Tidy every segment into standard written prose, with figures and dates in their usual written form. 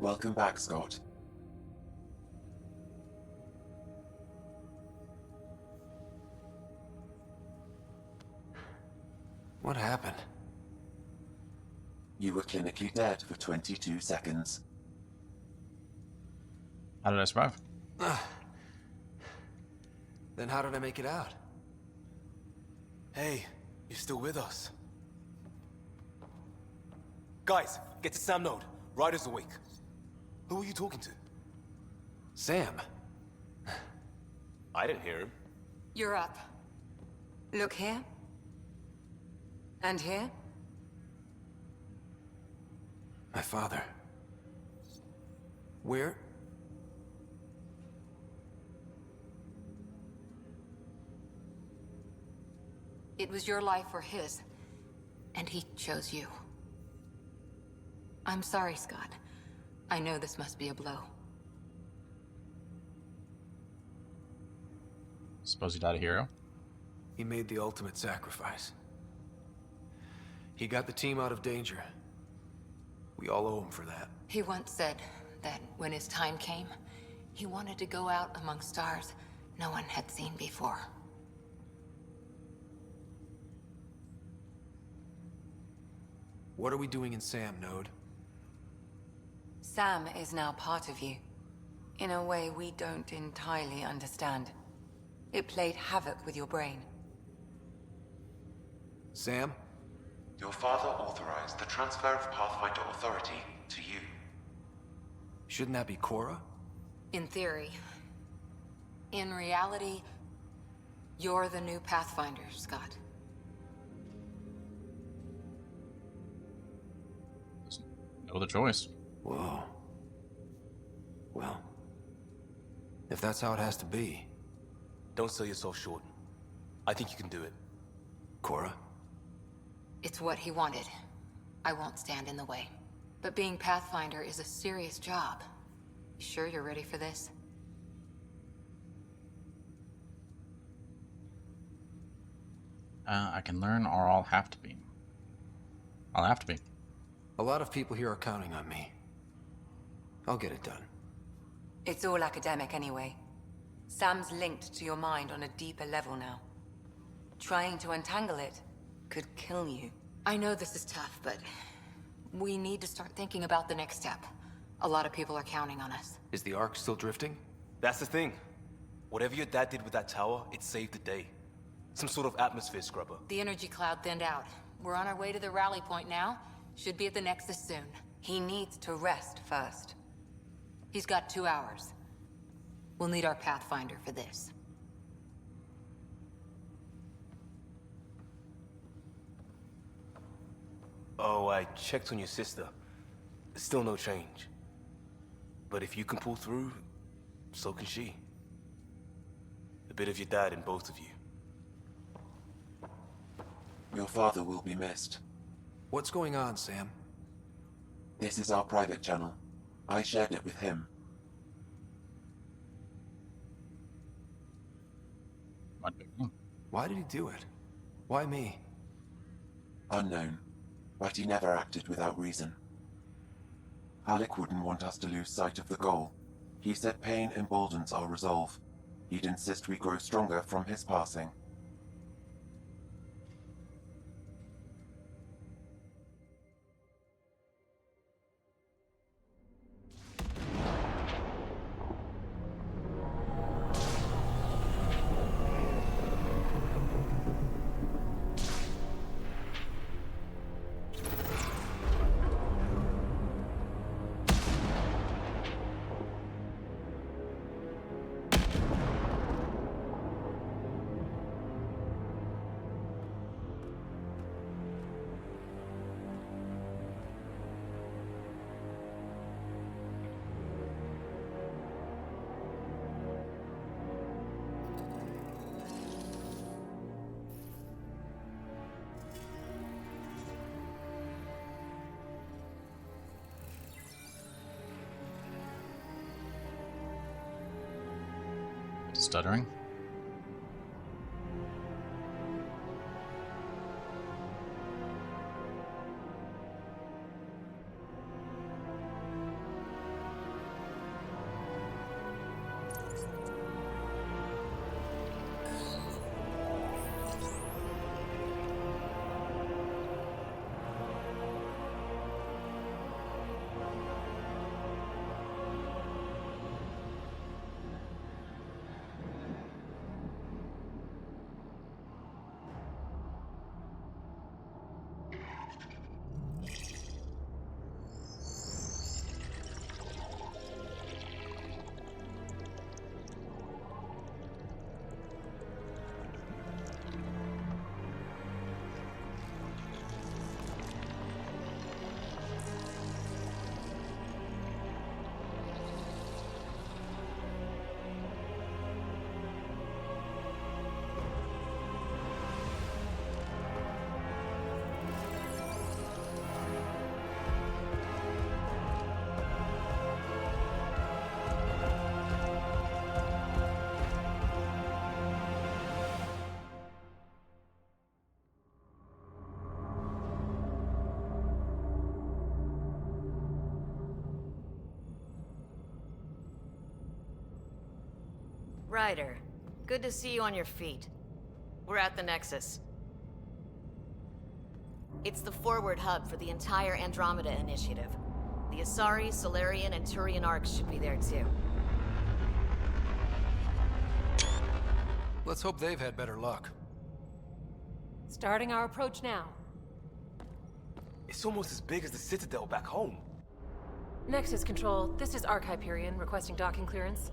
Welcome back, Scott. What happened? You were clinically dead for 22 seconds. How did I survive? Then how did I make it out? Hey, you're still with us. Guys, get to Sam Node. Ryder's awake. Who are you talking to? Sam. I didn't hear him. You're up. Look here. And here. My father. Where? It was your life or his, and he chose you. I'm sorry, Scott. I know this must be a blow. Suppose he died a hero? He made the ultimate sacrifice. He got the team out of danger. We all owe him for that. He once said that when his time came, he wanted to go out among stars no one had seen before. What are we doing in Sam, Node? Sam is now part of you, in a way we don't entirely understand. It played havoc with your brain. Sam? Your father authorized the transfer of Pathfinder authority to you. Shouldn't that be Cora? In theory. In reality, you're the new Pathfinder, Scott. No other choice. Whoa. Well, if that's how it has to be. Don't sell yourself short. I think you can do it. Cora? It's what he wanted. I won't stand in the way. But being Pathfinder is a serious job. You sure you're ready for this? I can learn or I'll have to be. I'll have to be. A lot of people here are counting on me. I'll get it done. It's all academic anyway. Sam's linked to your mind on a deeper level now. Trying to untangle it could kill you. I know this is tough, but we need to start thinking about the next step. A lot of people are counting on us. Is the Ark still drifting? That's the thing. Whatever your dad did with that tower, it saved the day. Some sort of atmosphere scrubber. The energy cloud thinned out. We're on our way to the rally point now. Should be at the Nexus soon. He needs to rest first. He's got 2 hours. We'll need our Pathfinder for this. Oh, I checked on your sister. Still no change. But if you can pull through, so can she. A bit of your dad in both of you. Your father will be missed. What's going on, Sam? This is our private channel. I shared it with him. Might be. Why did he do it? Why me? Unknown, but he never acted without reason. Alec wouldn't want us to lose sight of the goal. He said pain emboldens our resolve. He'd insist we grow stronger from his passing. Stuttering. Ryder, good to see you on your feet. We're at the Nexus. It's the forward hub for the entire Andromeda initiative. The Asari, Solarian, and Turian arcs should be there too. Let's hope they've had better luck. Starting our approach now. It's almost as big as the Citadel back home. Nexus Control, this is Arc Hyperion requesting docking clearance.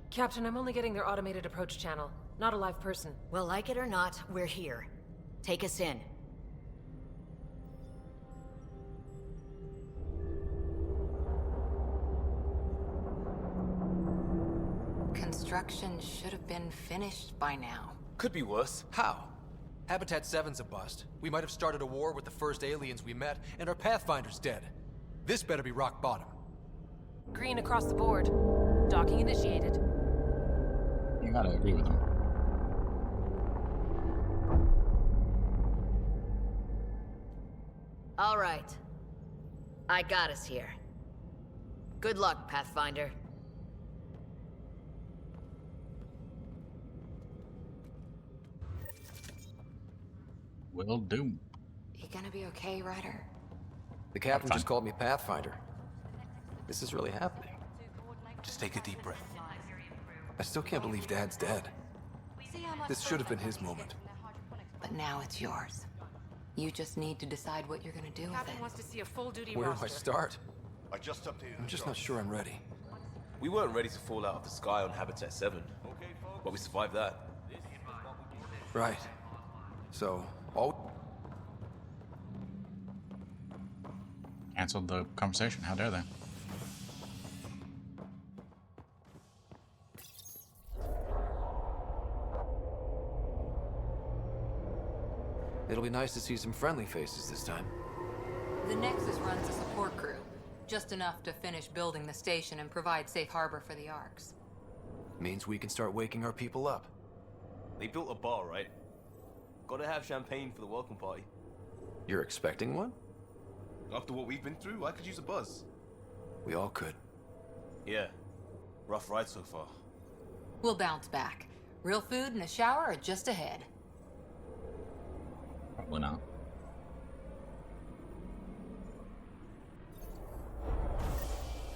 Captain, I'm only getting their automated approach channel, not a live person. Well, like it or not, we're here. Take us in. Construction should have been finished by now. Could be worse. How? Habitat 7's a bust. We might have started a war with the first aliens we met, and our Pathfinder's dead. This better be rock bottom. Green across the board. Docking initiated. You gotta agree with him. All right. I got us here. Good luck, Pathfinder. Will do. You gonna be okay, Ryder? The captain Fine. just called me Pathfinder. This is really happening. Just take a deep breath. I still can't believe Dad's dead. This should have been his moment. But now it's yours. You just need to decide what you're gonna do with Captain it. wants to see a full duty Where do roster. I start? I just updated. I'm just not sure I'm ready. We weren't ready to fall out of the sky on Habitat 7, but we survived that. Right. So, all... Canceled the conversation. How dare they? It'll be nice to see some friendly faces this time. The Nexus runs a support crew. Just enough to finish building the station and provide safe harbor for the Arks. Means we can start waking our people up. They built a bar, right? Gotta have champagne for the welcome party. You're expecting one? After what we've been through, I could use a buzz. We all could. Yeah. Rough ride so far. We'll bounce back. Real food and a shower are just ahead. Probably not.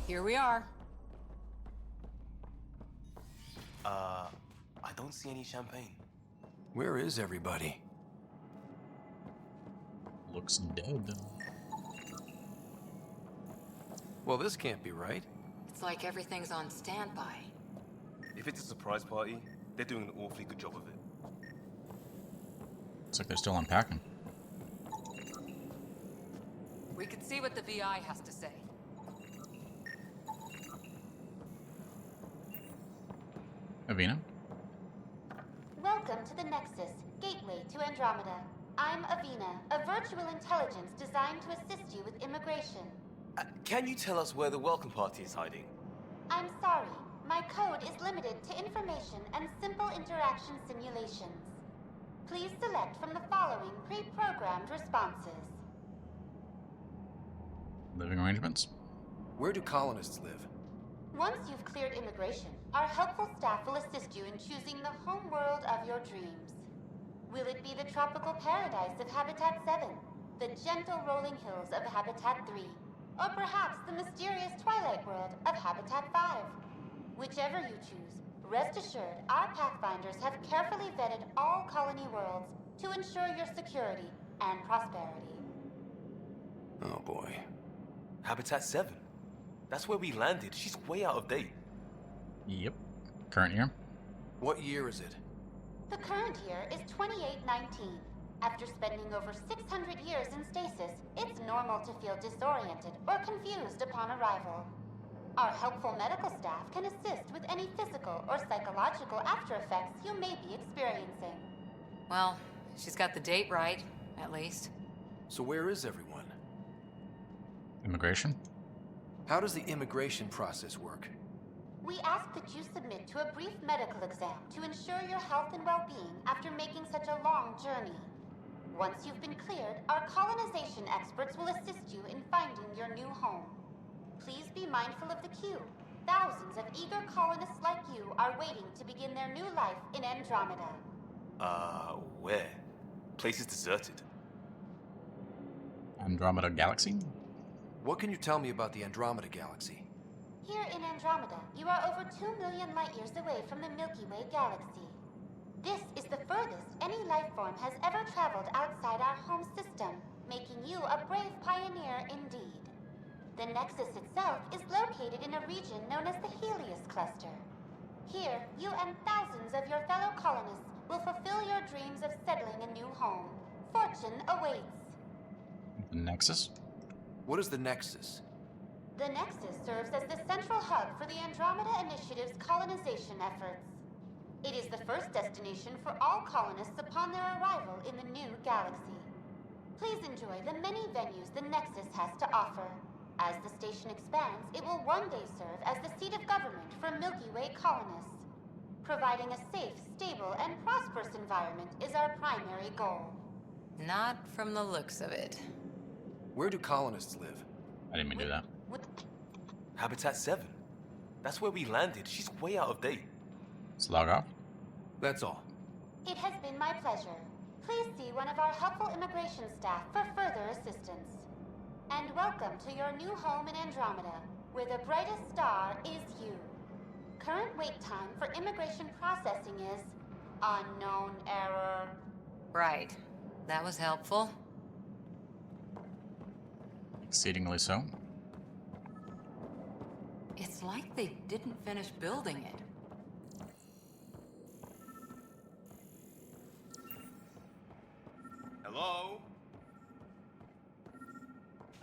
Here we are. I don't see any champagne. Where is everybody? Looks dead. Well, this can't be right. It's like everything's on standby. If it's a surprise party, they're doing an awfully good job of it. Looks like they're still unpacking. We could see what the VI has to say. Avina? Welcome to the Nexus, gateway to Andromeda. I'm Avina, a virtual intelligence designed to assist you with immigration. Can you tell us where the welcome party is hiding? I'm sorry, my code is limited to information and simple interaction simulations. Please select from the following pre-programmed responses. Living arrangements? Where do colonists live? Once you've cleared immigration, our helpful staff will assist you in choosing the home world of your dreams. Will it be the tropical paradise of Habitat 7, the gentle rolling hills of Habitat 3, or perhaps the mysterious twilight world of Habitat 5? Whichever you choose, rest assured our Pathfinders have carefully vetted all colony worlds to ensure your security and prosperity. Oh boy. Habitat 7. That's where we landed. She's way out of date. Yep. Current year? What year is it? The current year is 2819. After spending over 600 years in stasis, it's normal to feel disoriented or confused upon arrival. Our helpful medical staff can assist with any physical or psychological after effects you may be experiencing. Well, she's got the date right, at least. So where is everyone? Immigration? How does the immigration process work? We ask that you submit to a brief medical exam to ensure your health and well-being after making such a long journey. Once you've been cleared, our colonization experts will assist you in finding your new home. Please be mindful of the queue. Thousands of eager colonists like you are waiting to begin their new life in Andromeda. Where? Place is deserted. Andromeda Galaxy? What can you tell me about the Andromeda Galaxy? Here in Andromeda, you are over 2 million light years away from the Milky Way galaxy. This is the furthest any life form has ever traveled outside our home system, making you a brave pioneer indeed. The Nexus itself is located in a region known as the Helios Cluster. Here, you and thousands of your fellow colonists will fulfill your dreams of settling a new home. Fortune awaits. The Nexus? What is the Nexus? The Nexus serves as the central hub for the Andromeda Initiative's colonization efforts. It is the first destination for all colonists upon their arrival in the new galaxy. Please enjoy the many venues the Nexus has to offer. As the station expands, it will one day serve as the seat of government for Milky Way colonists. Providing a safe, stable, and prosperous environment is our primary goal. Not from the looks of it. Where do colonists live? I didn't mean to do that. What? Habitat 7. That's where we landed. She's way out of date. Let's log off. That's all. It has been my pleasure. Please see one of our helpful immigration staff for further assistance. And welcome to your new home in Andromeda, where the brightest star is you. Current wait time for immigration processing is unknown error. Right. That was helpful. Exceedingly so. It's like they didn't finish building it. Hello?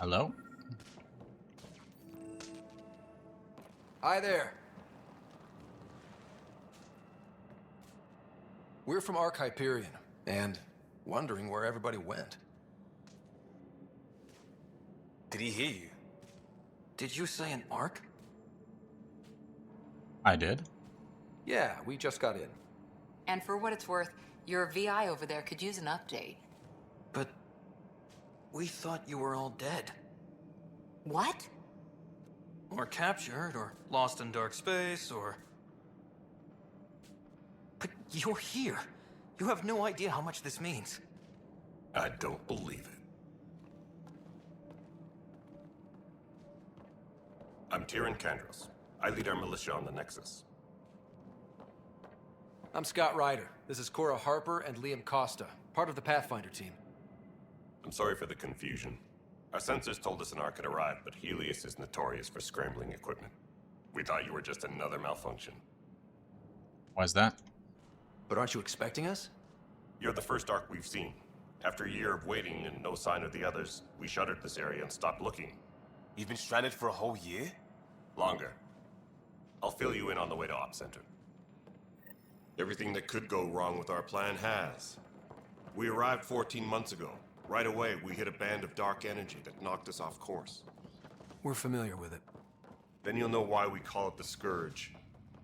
Hello? Hi there. We're from Hyperion, and wondering where everybody went. Did he hear you? Did you say an Ark? I did. Yeah, we just got in. And for what it's worth, your VI over there could use an update. But we thought you were all dead. What? Or captured, or lost in dark space, or... But you're here. You have no idea how much this means. I don't believe it. I'm Tyrion Kandros. I lead our militia on the Nexus. I'm Scott Ryder. This is Cora Harper and Liam Costa, part of the Pathfinder team. I'm sorry for the confusion. Our sensors told us an Ark had arrived, but Helios is notorious for scrambling equipment. We thought you were just another malfunction. Why's that? But aren't you expecting us? You're the first Ark we've seen. After a year of waiting and no sign of the others, we shuttered this area and stopped looking. You've been stranded for a whole year? Longer. I'll fill you in on the way to Op Center. Everything that could go wrong with our plan has. We arrived 14 months ago. Right away, we hit a band of dark energy that knocked us off course. We're familiar with it. Then you'll know why we call it the Scourge.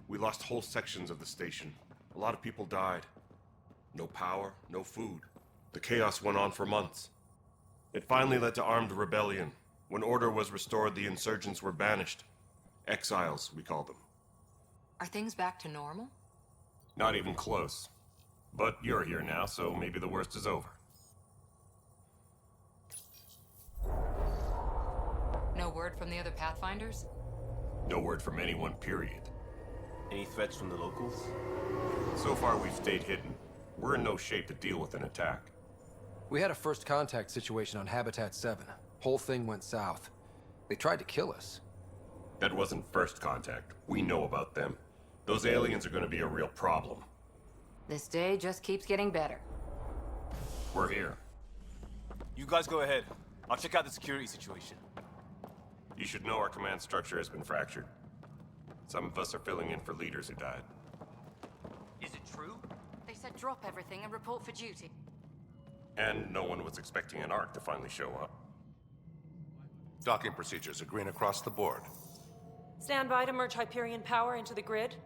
We lost whole sections of the station. A lot of people died. No power, no food. The chaos went on for months. It finally led to armed rebellion. When order was restored, the insurgents were banished. Exiles, we call them. Are things back to normal? Not even close. But you're here now, so maybe the worst is over. No word from the other Pathfinders? No word from anyone, period. Any threats from the locals? So far, we've stayed hidden. We're in no shape to deal with an attack. We had a first contact situation on Habitat 7. Whole thing went south. They tried to kill us. That wasn't first contact. We know about them. Those aliens are going to be a real problem. This day just keeps getting better. We're here. You guys go ahead. I'll check out the security situation. You should know our command structure has been fractured. Some of us are filling in for leaders who died. Is it true? They said drop everything and report for duty. And no one was expecting an Ark to finally show up. Docking procedures are green across the board. Stand by to merge Hyperion power into the grid.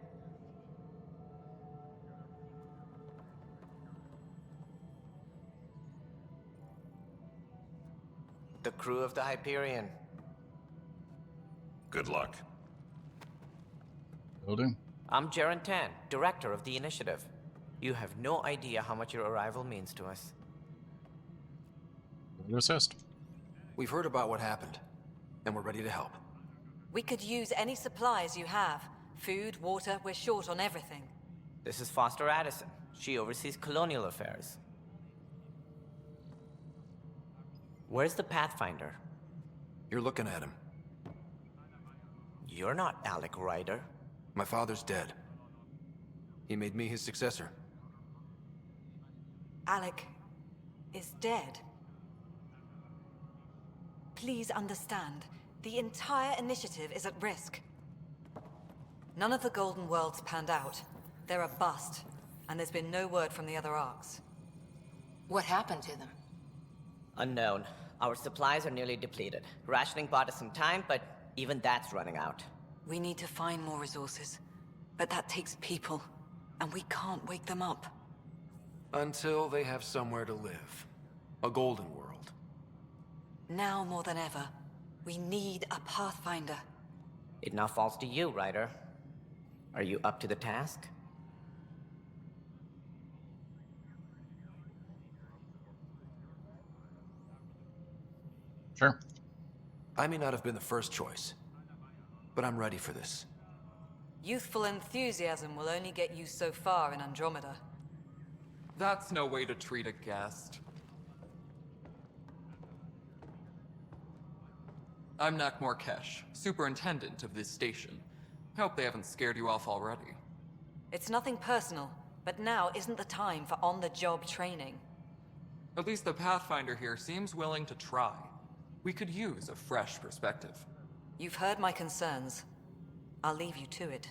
The crew of the Hyperion. Good luck. Will do. I'm Jaren Tan, director of the initiative. You have no idea how much your arrival means to us. Will assist. We've heard about what happened, and we're ready to help. We could use any supplies you have. Food, water, we're short on everything. This is Foster Addison. She oversees colonial affairs. Where's the Pathfinder? You're looking at him. You're not Alec Ryder. My father's dead. He made me his successor. Alec is dead. Please understand, the entire initiative is at risk. None of the Golden Worlds panned out. They're a bust, and there's been no word from the other arcs. What happened to them? Unknown. Our supplies are nearly depleted. Rationing bought us some time, but even that's running out. We need to find more resources, but that takes people, and we can't wake them up. Until they have somewhere to live. A golden world. Now more than ever, we need a Pathfinder. It now falls to you, Ryder. Are you up to the task? Sure. I may not have been the first choice, but I'm ready for this. Youthful enthusiasm will only get you so far in Andromeda. That's no way to treat a guest. I'm Nakmor Kesh, superintendent of this station. Hope they haven't scared you off already. It's nothing personal, but now isn't the time for on-the-job training. At least the Pathfinder here seems willing to try. We could use a fresh perspective. You've heard my concerns. I'll leave you to it.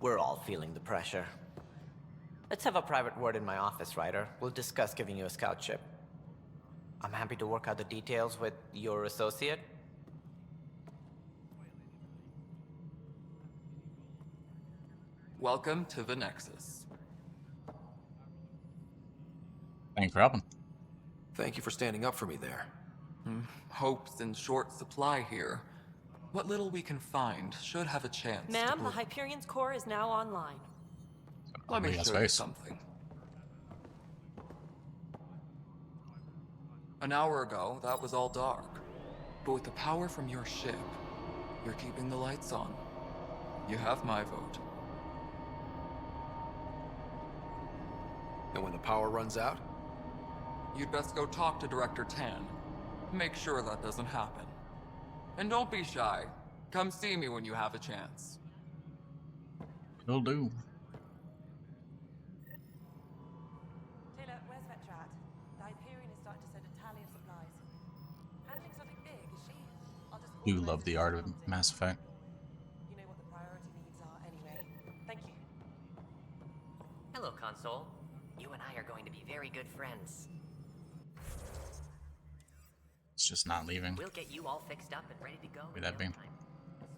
We're all feeling the pressure. Let's have a private word in my office, Ryder. We'll discuss giving you a scout ship. I'm happy to work out the details with your associate. Welcome to the Nexus. Thanks for helping. Thank you for standing up for me there. Hope's in short supply here. What little we can find should have a chance to Ma'am, the prove- Hyperion's core is now online. Let me Leah's show you face. something. An hour ago, that was all dark. But with the power from your ship, you're keeping the lights on. You have my vote. And when the power runs out? You'd best go talk to Director Tan. Make sure that doesn't happen. And don't be shy. Come see me when you have a chance. Will do. Taylor, where's Vetrat? The Hyperion is starting to send a tally of supplies. Handling something big, is she? I'll just Do love the art of Mass Effect. You know what the priority needs are anyway. Thank you. Hello, Console. You and I are going to be very good friends. It's just not leaving. We'll get you all fixed up and ready to go. Would that be? As soon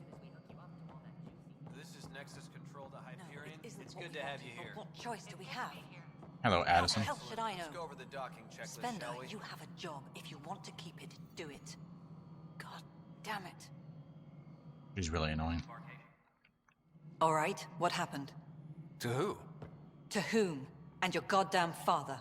as we hook you up to all that juicy... This is Nexus Control to Hyperion. No, it isn't It's what good we to have want. you here. What choice do we have? Hello, Addison. How the hell should I know? Let's go over the docking checklist, Spender, shall we? you have a job. If you want to keep it, do it. God damn it. She's really annoying. All right, what happened? To who? To whom? And your goddamn father.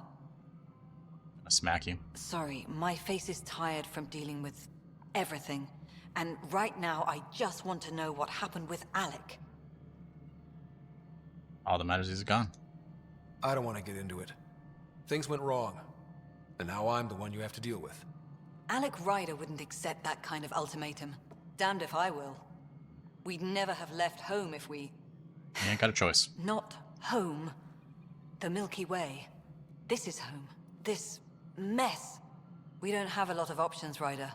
I'll smack you. Sorry, my face is tired from dealing with everything. And right now, I just want to know what happened with Alec. All that matters is he's gone. I don't want to get into it. Things went wrong. And now I'm the one you have to deal with. Alec Ryder wouldn't accept that kind of ultimatum. Damned if I will. We'd never have left home if we... You ain't got a choice. Not home. The Milky Way. This is home. This mess. We don't have a lot of options, Ryder.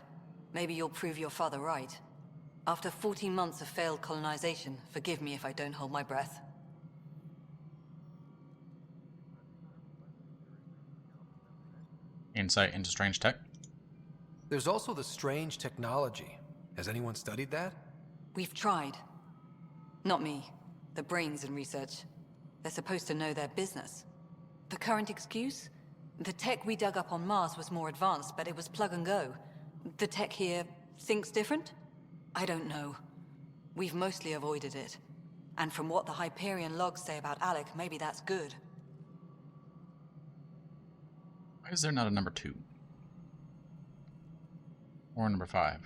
Maybe you'll prove your father right. After 14 months of failed colonization, forgive me if I don't hold my breath. Insight into strange tech. There's also the strange technology. Has anyone studied that? We've tried. Not me. The brains in research. They're supposed to know their business. The current excuse? The tech we dug up on Mars was more advanced, but it was plug and go. The tech here thinks different? I don't know. We've mostly avoided it. And from what the Hyperion logs say about Alec, maybe that's good. Why is there not a number 2? Or a number 5?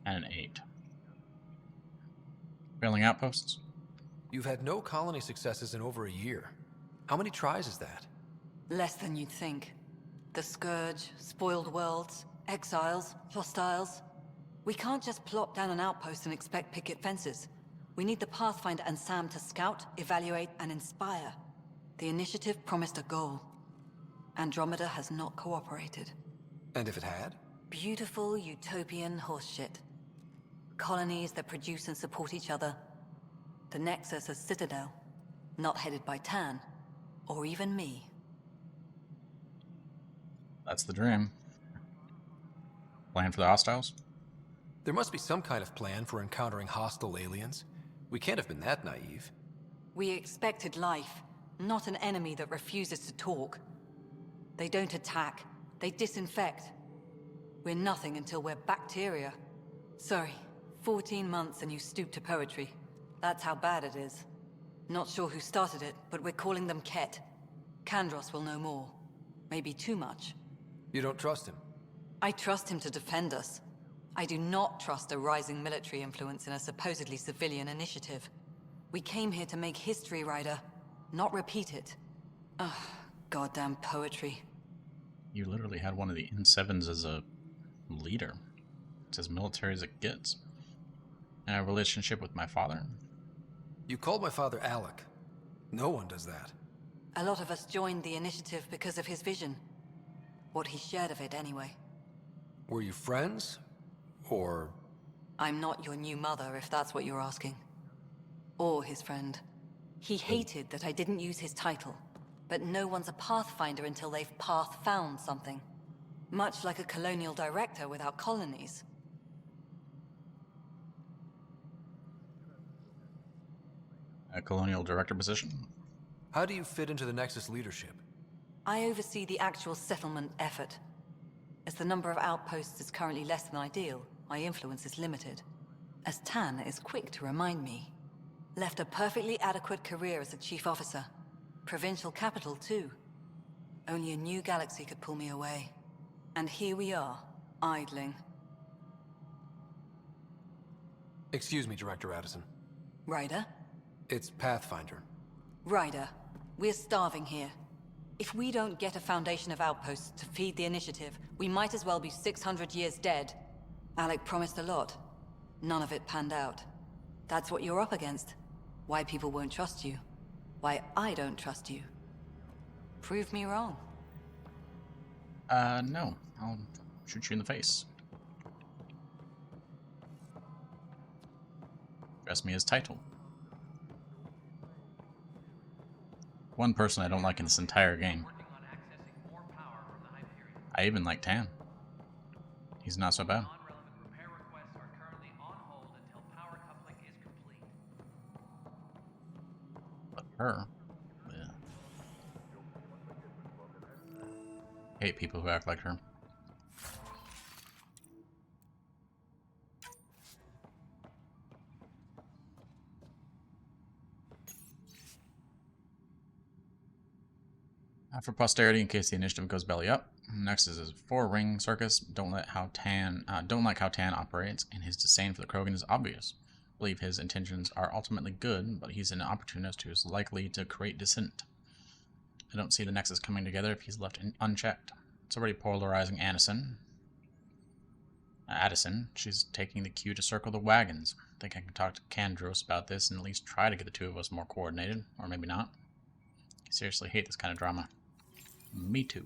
And an 8. Failing outposts? You've had no colony successes in over a year. How many tries is that? Less than you'd think. The Scourge, spoiled worlds, exiles, hostiles. We can't just plop down an outpost and expect picket fences. We need the Pathfinder and Sam to scout, evaluate, and inspire. The initiative promised a goal. Andromeda has not cooperated. And if it had? Beautiful utopian horseshit. Colonies that produce and support each other. The Nexus a citadel, not headed by Tan, or even me. That's the dream. Plan for the hostiles? There must be some kind of plan for encountering hostile aliens. We can't have been that naive. We expected life, not an enemy that refuses to talk. They don't attack, they disinfect. We're nothing until we're bacteria. Sorry, 14 months and you stoop to poetry. That's how bad it is. Not sure who started it, but we're calling them Ket. Kandros will know more. Maybe too much. You don't trust him? I trust him to defend us. I do not trust a rising military influence in a supposedly civilian initiative. We came here to make history, Ryder, not repeat it. Ugh, goddamn poetry. You literally had one of the N7s as a leader. It's as military as it gets. And a relationship with my father. You called my father Alec. No one does that. A lot of us joined the initiative because of his vision. What he shared of it, anyway. Were you friends? Or... I'm not your new mother, if that's what you're asking. Or his friend. He hated that I didn't use his title. But no one's a Pathfinder until they've path-found something. Much like a colonial director without colonies. A colonial director position? How do you fit into the Nexus leadership? I oversee the actual settlement effort. As the number of outposts is currently less than ideal, my influence is limited. As Tan is quick to remind me. Left a perfectly adequate career as a chief officer. Provincial capital, too. Only a new galaxy could pull me away. And here we are, idling. Excuse me, Director Addison. Ryder? It's Pathfinder. Ryder, we're starving here. If we don't get a foundation of outposts to feed the initiative, we might as well be 600 years dead. Alec promised a lot. None of it panned out. That's what you're up against. Why people won't trust you. Why I don't trust you. Prove me wrong. No. I'll shoot you in the face. Address me as title. One person I don't like in this entire game. I even like Tan. He's not so bad. But her... yeah. Hate people who act like her. For posterity, in case the initiative goes belly up, Nexus is 4-ring circus. Don't like how Tan operates, and his disdain for the Krogan is obvious. I believe his intentions are ultimately good, but he's an opportunist who is likely to create dissent. I don't see the Nexus coming together if he's left unchecked. It's already polarizing Addison. She's taking the cue to circle the wagons. I think I can talk to Kandros about this and at least try to get the two of us more coordinated, or maybe not. I seriously hate this kind of drama. Me too.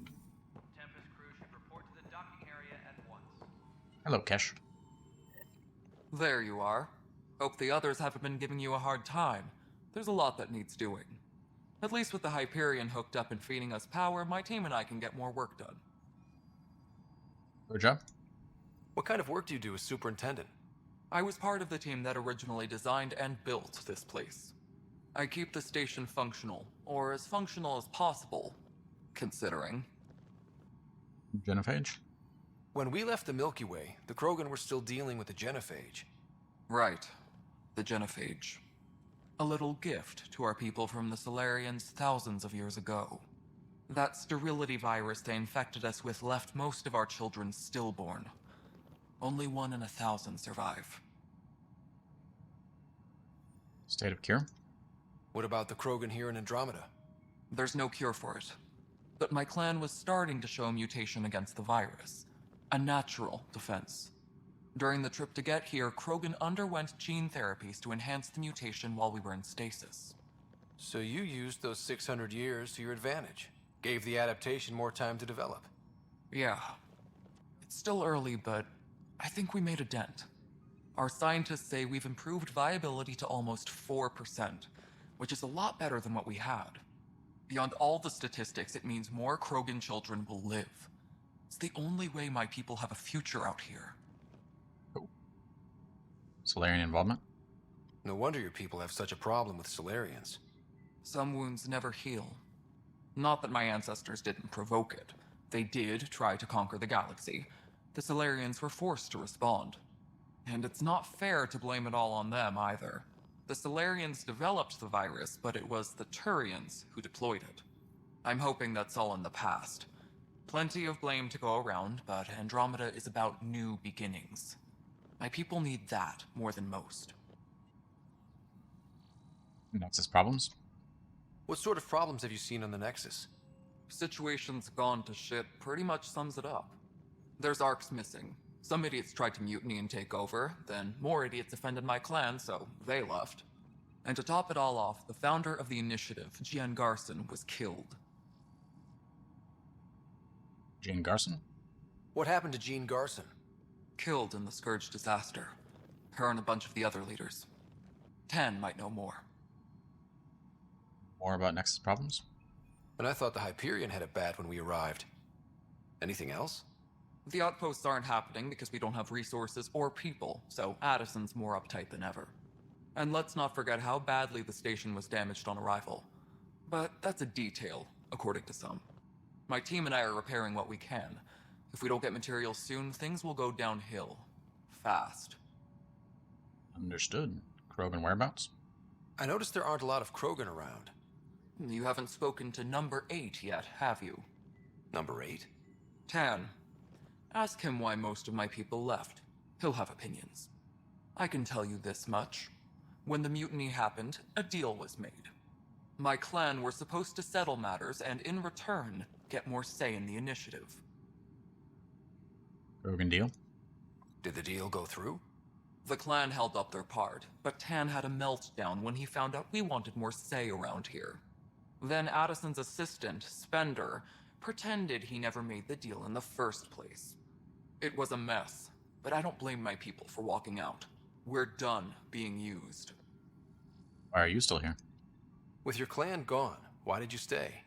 Tempest crew should report to the docking area at once. Hello, Kesh. There you are. Hope the others haven't been giving you a hard time. There's a lot that needs doing. At least with the Hyperion hooked up and feeding us power, my team and I can get more work done. Good job. What kind of work do you do as superintendent? I was part of the team that originally designed and built this place. I keep the station functional, or as functional as possible, considering. Genophage? When we left the Milky Way, the Krogan were still dealing with the genophage. Right. The genophage. A little gift to our people from the Solarians thousands of years ago. That sterility virus they infected us with left most of our children stillborn. Only 1 in 1,000 survive. State of cure? What about the Krogan here in Andromeda? There's no cure for it. But my clan was starting to show a mutation against the virus. A natural defense. During the trip to get here, Krogan underwent gene therapies to enhance the mutation while we were in stasis. So you used those 600 years to your advantage. Gave the adaptation more time to develop. Yeah. It's still early, but I think we made a dent. Our scientists say we've improved viability to almost 4%, which is a lot better than what we had. Beyond all the statistics, it means more Krogan children will live. It's the only way my people have a future out here. Solarian involvement? No wonder your people have such a problem with Solarians. Some wounds never heal. Not that my ancestors didn't provoke it. They did try to conquer the galaxy. The Solarians were forced to respond. And it's not fair to blame it all on them either. The Solarians developed the virus, but it was the Turians who deployed it. I'm hoping that's all in the past. Plenty of blame to go around, but Andromeda is about new beginnings. My people need that more than most. Nexus problems? What sort of problems have you seen on the Nexus? Situation's gone to shit pretty much sums it up. There's arcs missing. Some idiots tried to mutiny and take over, then more idiots offended my clan, so they left. And to top it all off, the founder of the initiative, Gian Garson, was killed. Jean Garson? What happened to Jean Garson? Killed in the Scourge disaster. Her and a bunch of the other leaders. Tan might know more. More about Nexus problems? And I thought the Hyperion had it bad when we arrived. Anything else? The outposts aren't happening because we don't have resources or people, so Addison's more uptight than ever. And let's not forget how badly the station was damaged on arrival. But that's a detail, according to some. My team and I are repairing what we can. If we don't get materials soon, things will go downhill. Fast. Understood. Krogan whereabouts? I noticed there aren't a lot of Krogan around. You haven't spoken to number 8 yet, have you? Number 8? Tan. Ask him why most of my people left. He'll have opinions. I can tell you this much. When the mutiny happened, a deal was made. My clan were supposed to settle matters and, in return, get more say in the initiative. Krogan deal? Did the deal go through? The clan held up their part, but Tan had a meltdown when he found out we wanted more say around here. Then Addison's assistant, Spender, pretended he never made the deal in the first place. It was a mess, but I don't blame my people for walking out. We're done being used. Why are you still here? With your clan gone, why did you stay?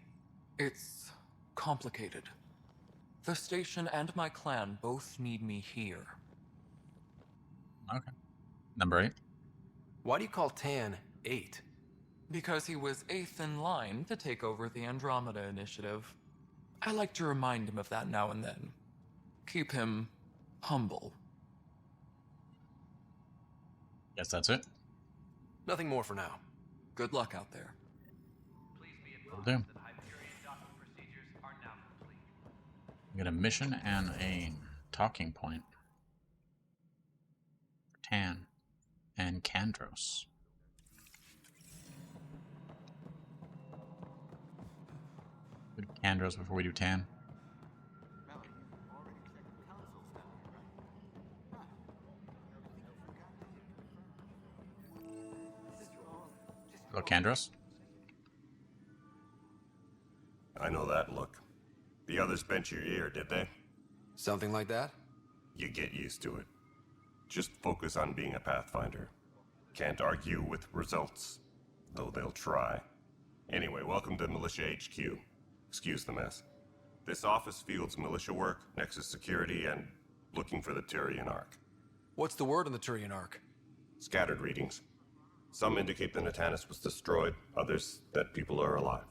It's complicated. The station and my clan both need me here. Okay. Number 8? Why do you call Tan 8? Because he was 8th in line to take over the Andromeda initiative. I like to remind him of that now and then. Keep him humble. Guess that's it. Nothing more for now. Good luck out there. Will do. We got a mission and a talking point for Tan and Kandros. We do Kandros before we do Tan. Hello, Kandros. I know that look. The others bent your ear, did they? Something like that? You get used to it. Just focus on being a Pathfinder. Can't argue with results, though they'll try. Anyway, welcome to Militia HQ. Excuse the mess. This office fields militia work, Nexus security, and looking for the Turian Ark. What's the word on the Turian Ark? Scattered readings. Some indicate the Natanus was destroyed, others that people are alive.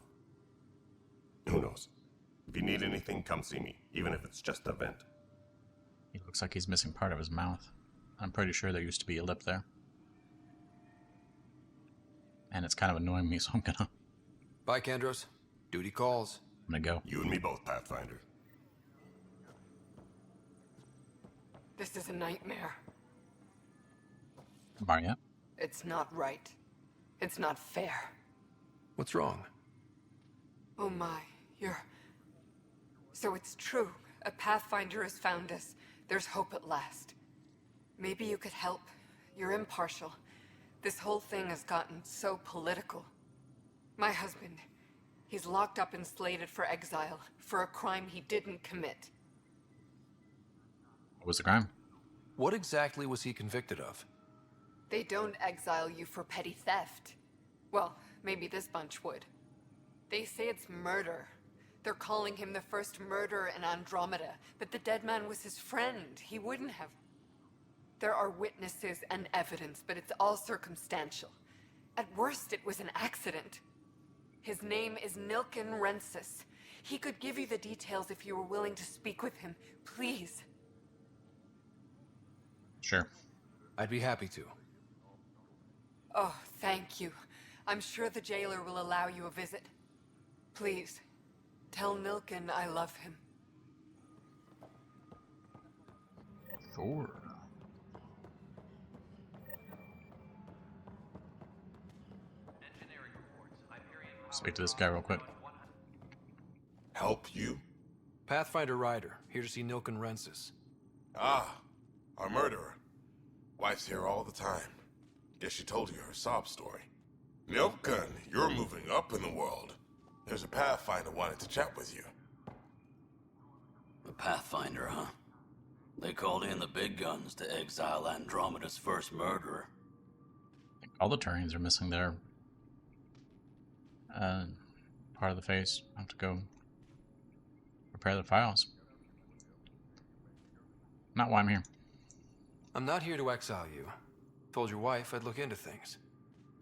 Who knows? If you need anything, come see me, even if it's just a vent. He looks like he's missing part of his mouth. I'm pretty sure there used to be a lip there. And it's kind of annoying me, so I'm gonna... Bye, Kandros. Duty calls. I'm gonna go. You and me both, Pathfinder. This is a nightmare. Maria? It's not right. It's not fair. What's wrong? Oh my, So it's true. A Pathfinder has found us. There's hope at last. Maybe you could help. You're impartial. This whole thing has gotten so political. My husband, he's locked up and slated for exile for a crime he didn't commit. What was the crime? What exactly was he convicted of? They don't exile you for petty theft. Well, maybe this bunch would. They say it's murder. They're calling him the first murderer in Andromeda, but the dead man was his friend. He wouldn't have. There are witnesses and evidence, but it's all circumstantial. At worst, it was an accident. His name is Nilken Rensis. He could give you the details if you were willing to speak with him. Please. Sure. I'd be happy to. Oh, thank you. I'm sure the jailer will allow you a visit. Please, tell Nilken I love him. Sure. Speak to this guy real quick. Help you? Pathfinder Ryder, here to see Nilken Rensis. Ah, our murderer. Wife's here all the time. Guess she told you her sob story. Nilken, you're moving up in the world. There's a Pathfinder wanted to chat with you. The Pathfinder, huh? They called in the big guns to exile Andromeda's first murderer. I think all the Turians are missing their part of the face. I have to go prepare the files. Not why I'm here. I'm not here to exile you. Told your wife I'd look into things.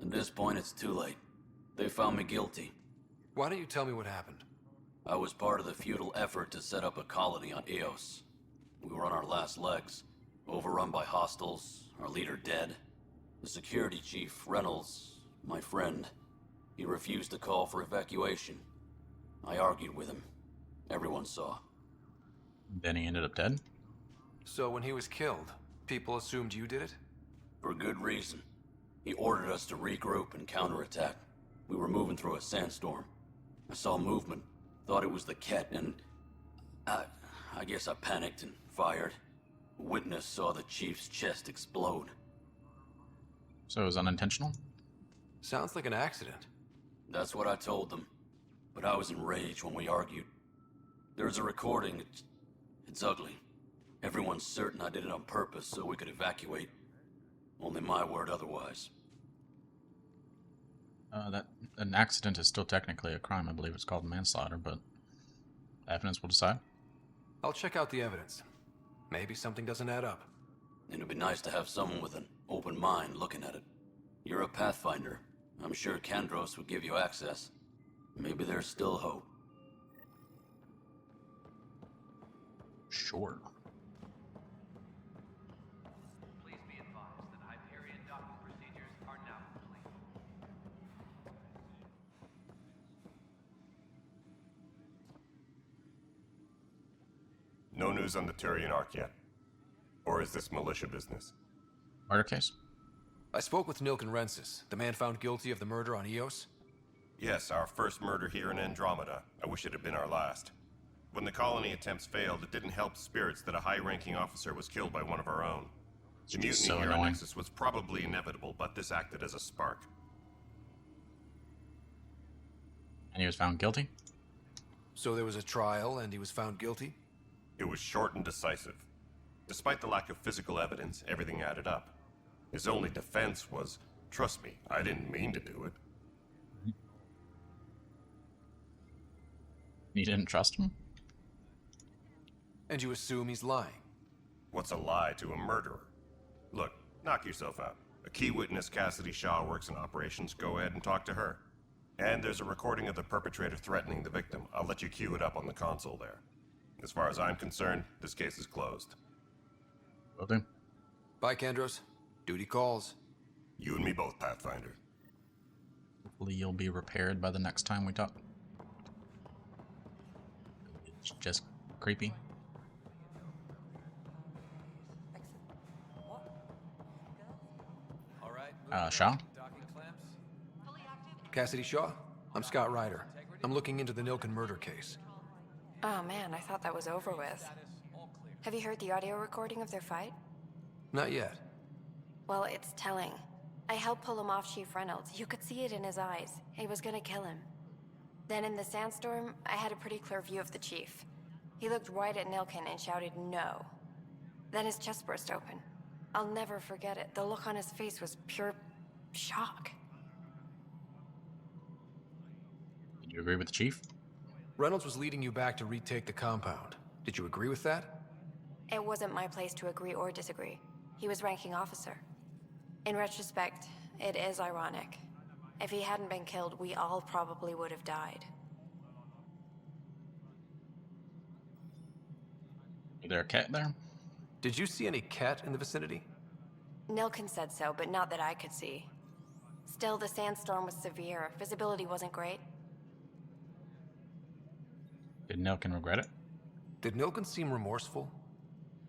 At this point, it's too late. They found me guilty. Why don't you tell me what happened? I was part of the futile effort to set up a colony on Eos. We were on our last legs, overrun by hostiles, our leader dead. The security chief, Reynolds, my friend, he refused to call for evacuation. I argued with him. Everyone saw. Then he ended up dead? So when he was killed, people assumed you did it? For good reason. He ordered us to regroup and counterattack. We were moving through a sandstorm. I saw movement, thought it was the Ket, and I guess I panicked and fired. A witness saw the chief's chest explode. So it was unintentional? Sounds like an accident. That's what I told them. But I was enraged when we argued. There's a recording. It's ugly. Everyone's certain I did it on purpose so we could evacuate. Only my word otherwise. That an accident is still technically a crime. I believe it's called manslaughter, but evidence will decide. I'll check out the evidence. Maybe something doesn't add up. It'd be nice to have someone with an open mind looking at it. You're a Pathfinder. I'm sure Kandros would give you access. Maybe there's still hope. Sure. Please be advised that Hyperion docking procedures are now complete. No news on the Turian Ark yet? Or is this militia business? Murder case? I spoke with Nilken Rensis, the man found guilty of the murder on Eos. Yes, our first murder here in Andromeda. I wish it had been our last. When the colony attempts failed, it didn't help spirits that a high-ranking officer was killed by one of our own. The mutiny so here annoying. on Nexus was probably inevitable, but this acted as a spark. And he was found guilty? So there was a trial and he was found guilty? It was short and decisive. Despite the lack of physical evidence, everything added up. His only defense was, trust me, I didn't mean to do it. You didn't trust him? And you assume he's lying? What's a lie to a murderer? Look, knock yourself out. A key witness, Cassidy Shaw, works in operations. Go ahead and talk to her. And there's a recording of the perpetrator threatening the victim. I'll let you cue it up on the console there. As far as I'm concerned, this case is closed. Will do. Bye, Kendros. Duty calls. You and me both, Pathfinder. Hopefully you'll be repaired by the next time we talk. It's just creepy. Shaw? Cassidy Shaw. I'm Scott Ryder. I'm looking into the Nilken murder case. Oh man, I thought that was over with. Have you heard the audio recording of their fight? Not yet. Well, it's telling. I helped pull him off Chief Reynolds. You could see it in his eyes. He was gonna kill him. Then in the sandstorm, I had a pretty clear view of the Chief. He looked right at Nilken and shouted no. Then his chest burst open. I'll never forget it. The look on his face was pure shock. Did you agree with the Chief? Reynolds was leading you back to retake the compound. Did you agree with that? It wasn't my place to agree or disagree. He was ranking officer. In retrospect, it is ironic. If he hadn't been killed, we all probably would have died. Is there a cat there? Did you see any cat in the vicinity? Nilken said so, but not that I could see. Still, the sandstorm was severe. Visibility wasn't great. Did Nilken regret it? Did Nilken seem remorseful?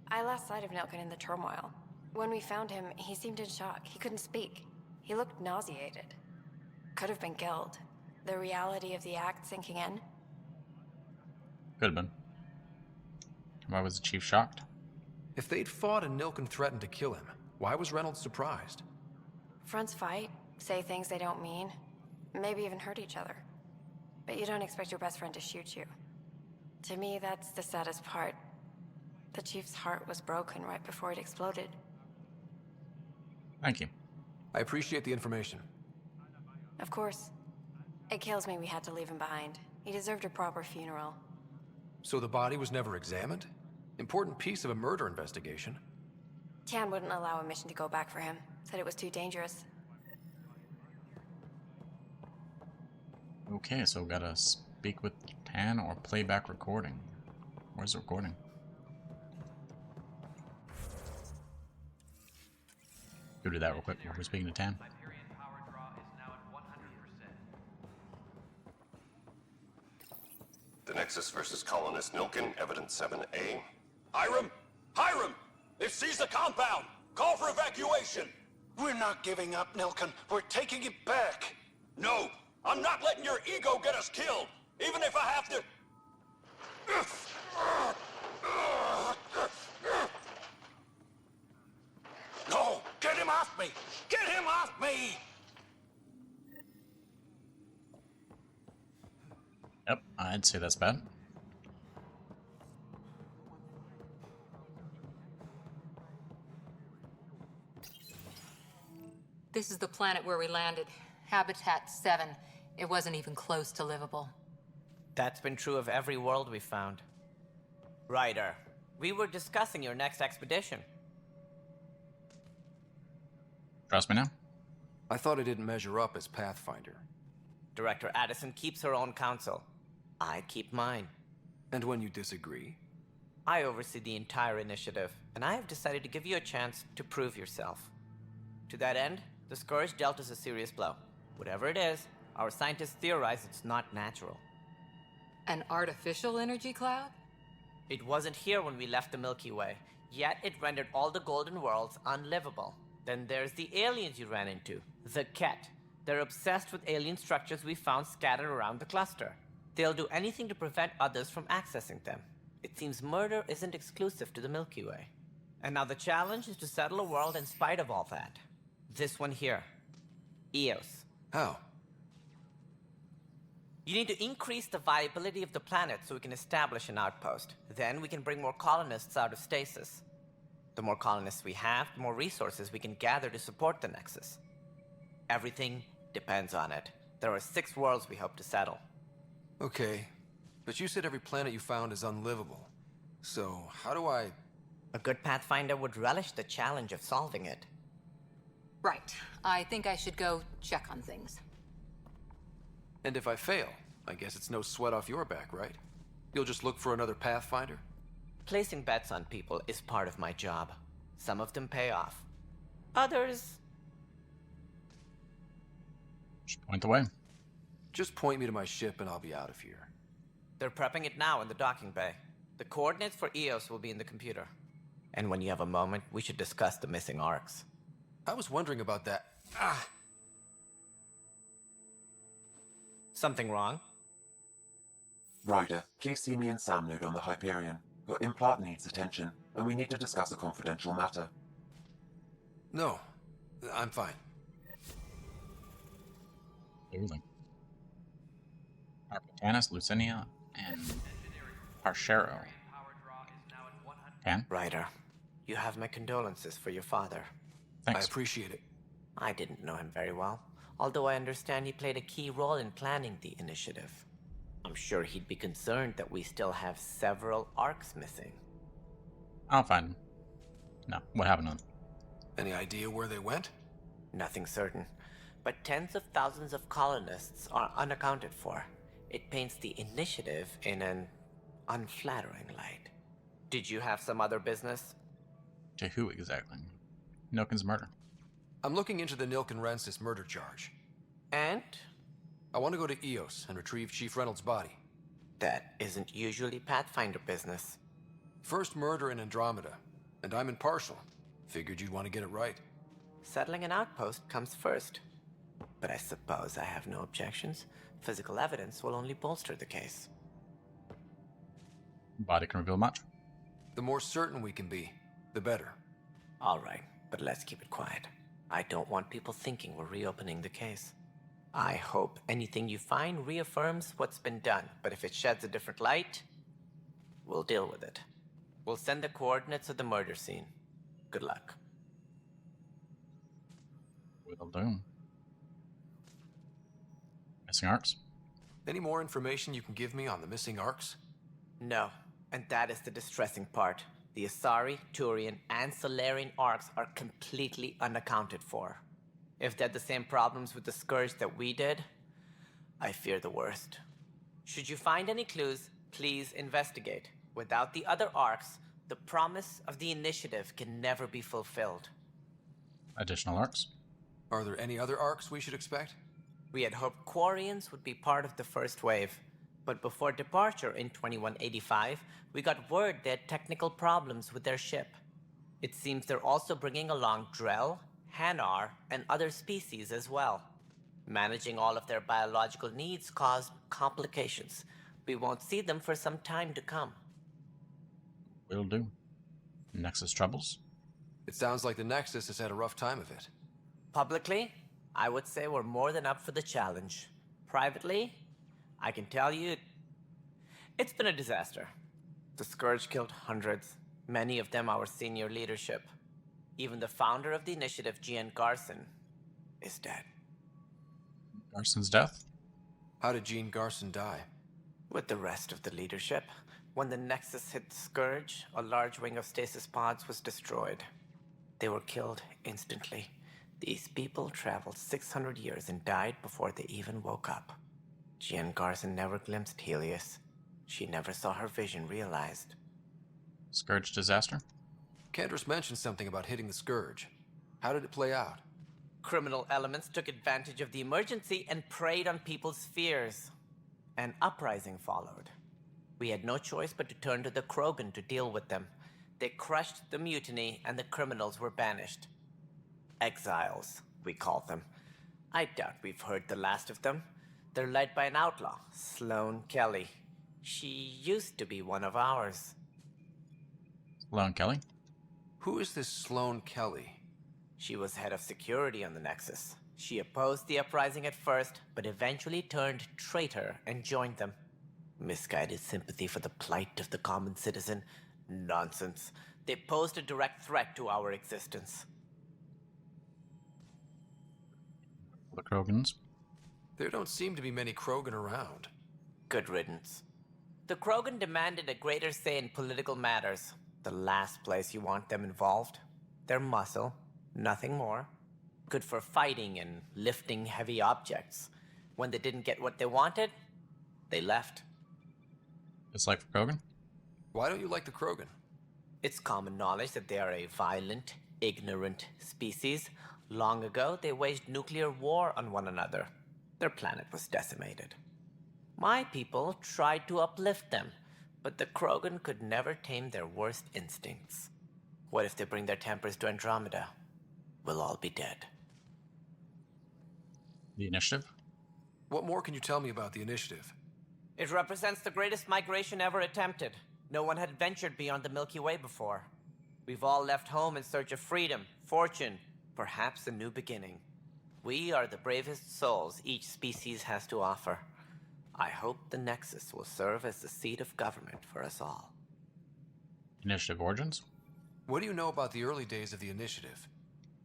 I lost sight of Nilken in the turmoil. When we found him, he seemed in shock. He couldn't speak. He looked nauseated. Could have been killed. The reality of the act sinking in. Could have been. Why was the Chief shocked? If they'd fought and Nilken threatened to kill him, why was Reynolds surprised? Fronts fight, say things they don't mean, maybe even hurt each other. But you don't expect your best friend to shoot you. To me, that's the saddest part. The Chief's heart was broken right before it exploded. Thank you. I appreciate the information. Of course. It kills me we had to leave him behind. He deserved a proper funeral. So the body was never examined? Important piece of a murder investigation. Tian wouldn't allow a mission to go back for him. Said it was too dangerous. Okay, so we gotta speak with Tan or playback recording. Where's the recording? Go do that real quick. We're speaking to Tan. The Nexus versus Colonist Nilken, Evidence 7A. Hiram! Hiram! They've seized the compound! Call for evacuation! We're not giving up, Nilken. We're taking it back. No! I'm not letting your ego get us killed! Even if I have to... No! Get him off me! Get him off me! Yep, I'd say that's bad. This is the planet where we landed. Habitat 7. It wasn't even close to livable. That's been true of every world we found. Ryder, we were discussing your next expedition. Trust me now? I thought I didn't measure up as Pathfinder. Director Addison keeps her own counsel. I keep mine. And when you disagree? I oversee the entire initiative, and I have decided to give you a chance to prove yourself. To that end, the Scourge dealt us a serious blow. Whatever it is, our scientists theorize it's not natural. An artificial energy cloud? It wasn't here when we left the Milky Way, yet it rendered all the Golden Worlds unlivable. Then there's the aliens you ran into, the Ket. They're obsessed with alien structures we found scattered around the cluster. They'll do anything to prevent others from accessing them. It seems murder isn't exclusive to the Milky Way. And now the challenge is to settle a world in spite of all that. This one here. Eos. How? You need to increase the viability of the planet so we can establish an outpost. Then we can bring more colonists out of stasis. The more colonists we have, the more resources we can gather to support the Nexus. Everything depends on it. There are 6 worlds we hope to settle. Okay, but you said every planet you found is unlivable. So, how do I... A good Pathfinder would relish the challenge of solving it. Right. I think I should go check on things. And if I fail, I guess it's no sweat off your back, right? You'll just look for another Pathfinder? Placing bets on people is part of my job. Some of them pay off. Others... Just point the way. Just point me to my ship and I'll be out of here. They're prepping it now in the docking bay. The coordinates for EOS will be in the computer. And when you have a moment, we should discuss the missing arcs. I was wondering about that. Something wrong? Ryder, please see me and Sam node on the Hyperion. Your implant needs attention, and we need to discuss a confidential matter. No, I'm fine. Clearly. Arctanus, Lucinia, and Parshero. Tan? Ryder, you have my condolences for your father. Thanks. I appreciate it. I didn't know him very well, although I understand he played a key role in planning the initiative. I'm sure he'd be concerned that we still have several arcs missing. I'll find them. No, what happened to them? Any idea where they went? Nothing certain, but tens of thousands of colonists are unaccounted for. It paints the initiative in an unflattering light. Did you have some other business? To who exactly? Nilken's murder. I'm looking into the Nilken Rensis murder charge. And? I want to go to EOS and retrieve Chief Reynolds' body. That isn't usually Pathfinder business. First murder in Andromeda, and I'm impartial. Figured you'd want to get it right. Settling an outpost comes first. But I suppose I have no objections. Physical evidence will only bolster the case. Body can reveal much. The more certain we can be, the better. All right, but let's keep it quiet. I don't want people thinking we're reopening the case. I hope anything you find reaffirms what's been done, but if it sheds a different light, we'll deal with it. We'll send the coordinates of the murder scene. Good luck. Will do. Missing arcs? Any more information you can give me on the missing arcs? No, and that is the distressing part. The Asari, Turian, and Solarian arcs are completely unaccounted for. If they had the same problems with the Scourge that we did, I fear the worst. Should you find any clues, please investigate. Without the other arcs, the promise of the initiative can never be fulfilled. Additional arcs? Are there any other arcs we should expect? We had hoped Quarians would be part of the first wave, but before departure in 2185, we got word they had technical problems with their ship. It seems they're also bringing along Drell, Hanar, and other species as well. Managing all of their biological needs caused complications. We won't see them for some time to come. Will do. Nexus troubles? It sounds like the Nexus has had a rough time of it. Publicly, I would say we're more than up for the challenge. Privately, I can tell you, it's been a disaster. The Scourge killed hundreds, many of them our senior leadership. Even the founder of the initiative, Gian Garson, is dead. Garson's death? How did Jean Garson die? With the rest of the leadership. When the Nexus hit the Scourge, a large wing of stasis pods was destroyed. They were killed instantly. These people traveled 600 years and died before they even woke up. Jean Garson never glimpsed Helios. She never saw her vision realized. Scourge disaster? Cantor's mentioned something about hitting the Scourge. How did it play out? Criminal elements took advantage of the emergency and preyed on people's fears. An uprising followed. We had no choice but to turn to the Krogan to deal with them. They crushed the mutiny and the criminals were banished. Exiles, we call them. I doubt we've heard the last of them. They're led by an outlaw, Sloane Kelly. She used to be one of ours. Sloane Kelly? Who is this Sloane Kelly? She was head of security on the Nexus. She opposed the uprising at first, but eventually turned traitor and joined them. Misguided sympathy for the plight of the common citizen? Nonsense. They posed a direct threat to our existence. The Krogans? There don't seem to be many Krogan around. Good riddance. The Krogan demanded a greater say in political matters. The last place you want them involved. They're muscle, nothing more. Good for fighting and lifting heavy objects. When they didn't get what they wanted, they left. It's like for Krogan? Why don't you like the Krogan? It's common knowledge that they are a violent, ignorant species. Long ago, they waged nuclear war on one another. Their planet was decimated. My people tried to uplift them, but the Krogan could never tame their worst instincts. What if they bring their tempers to Andromeda? We'll all be dead. The initiative? What more can you tell me about the initiative? It represents the greatest migration ever attempted. No one had ventured beyond the Milky Way before. We've all left home in search of freedom, fortune, perhaps a new beginning. We are the bravest souls each species has to offer. I hope the Nexus will serve as the seat of government for us all. Initiative origins? What do you know about the early days of the initiative?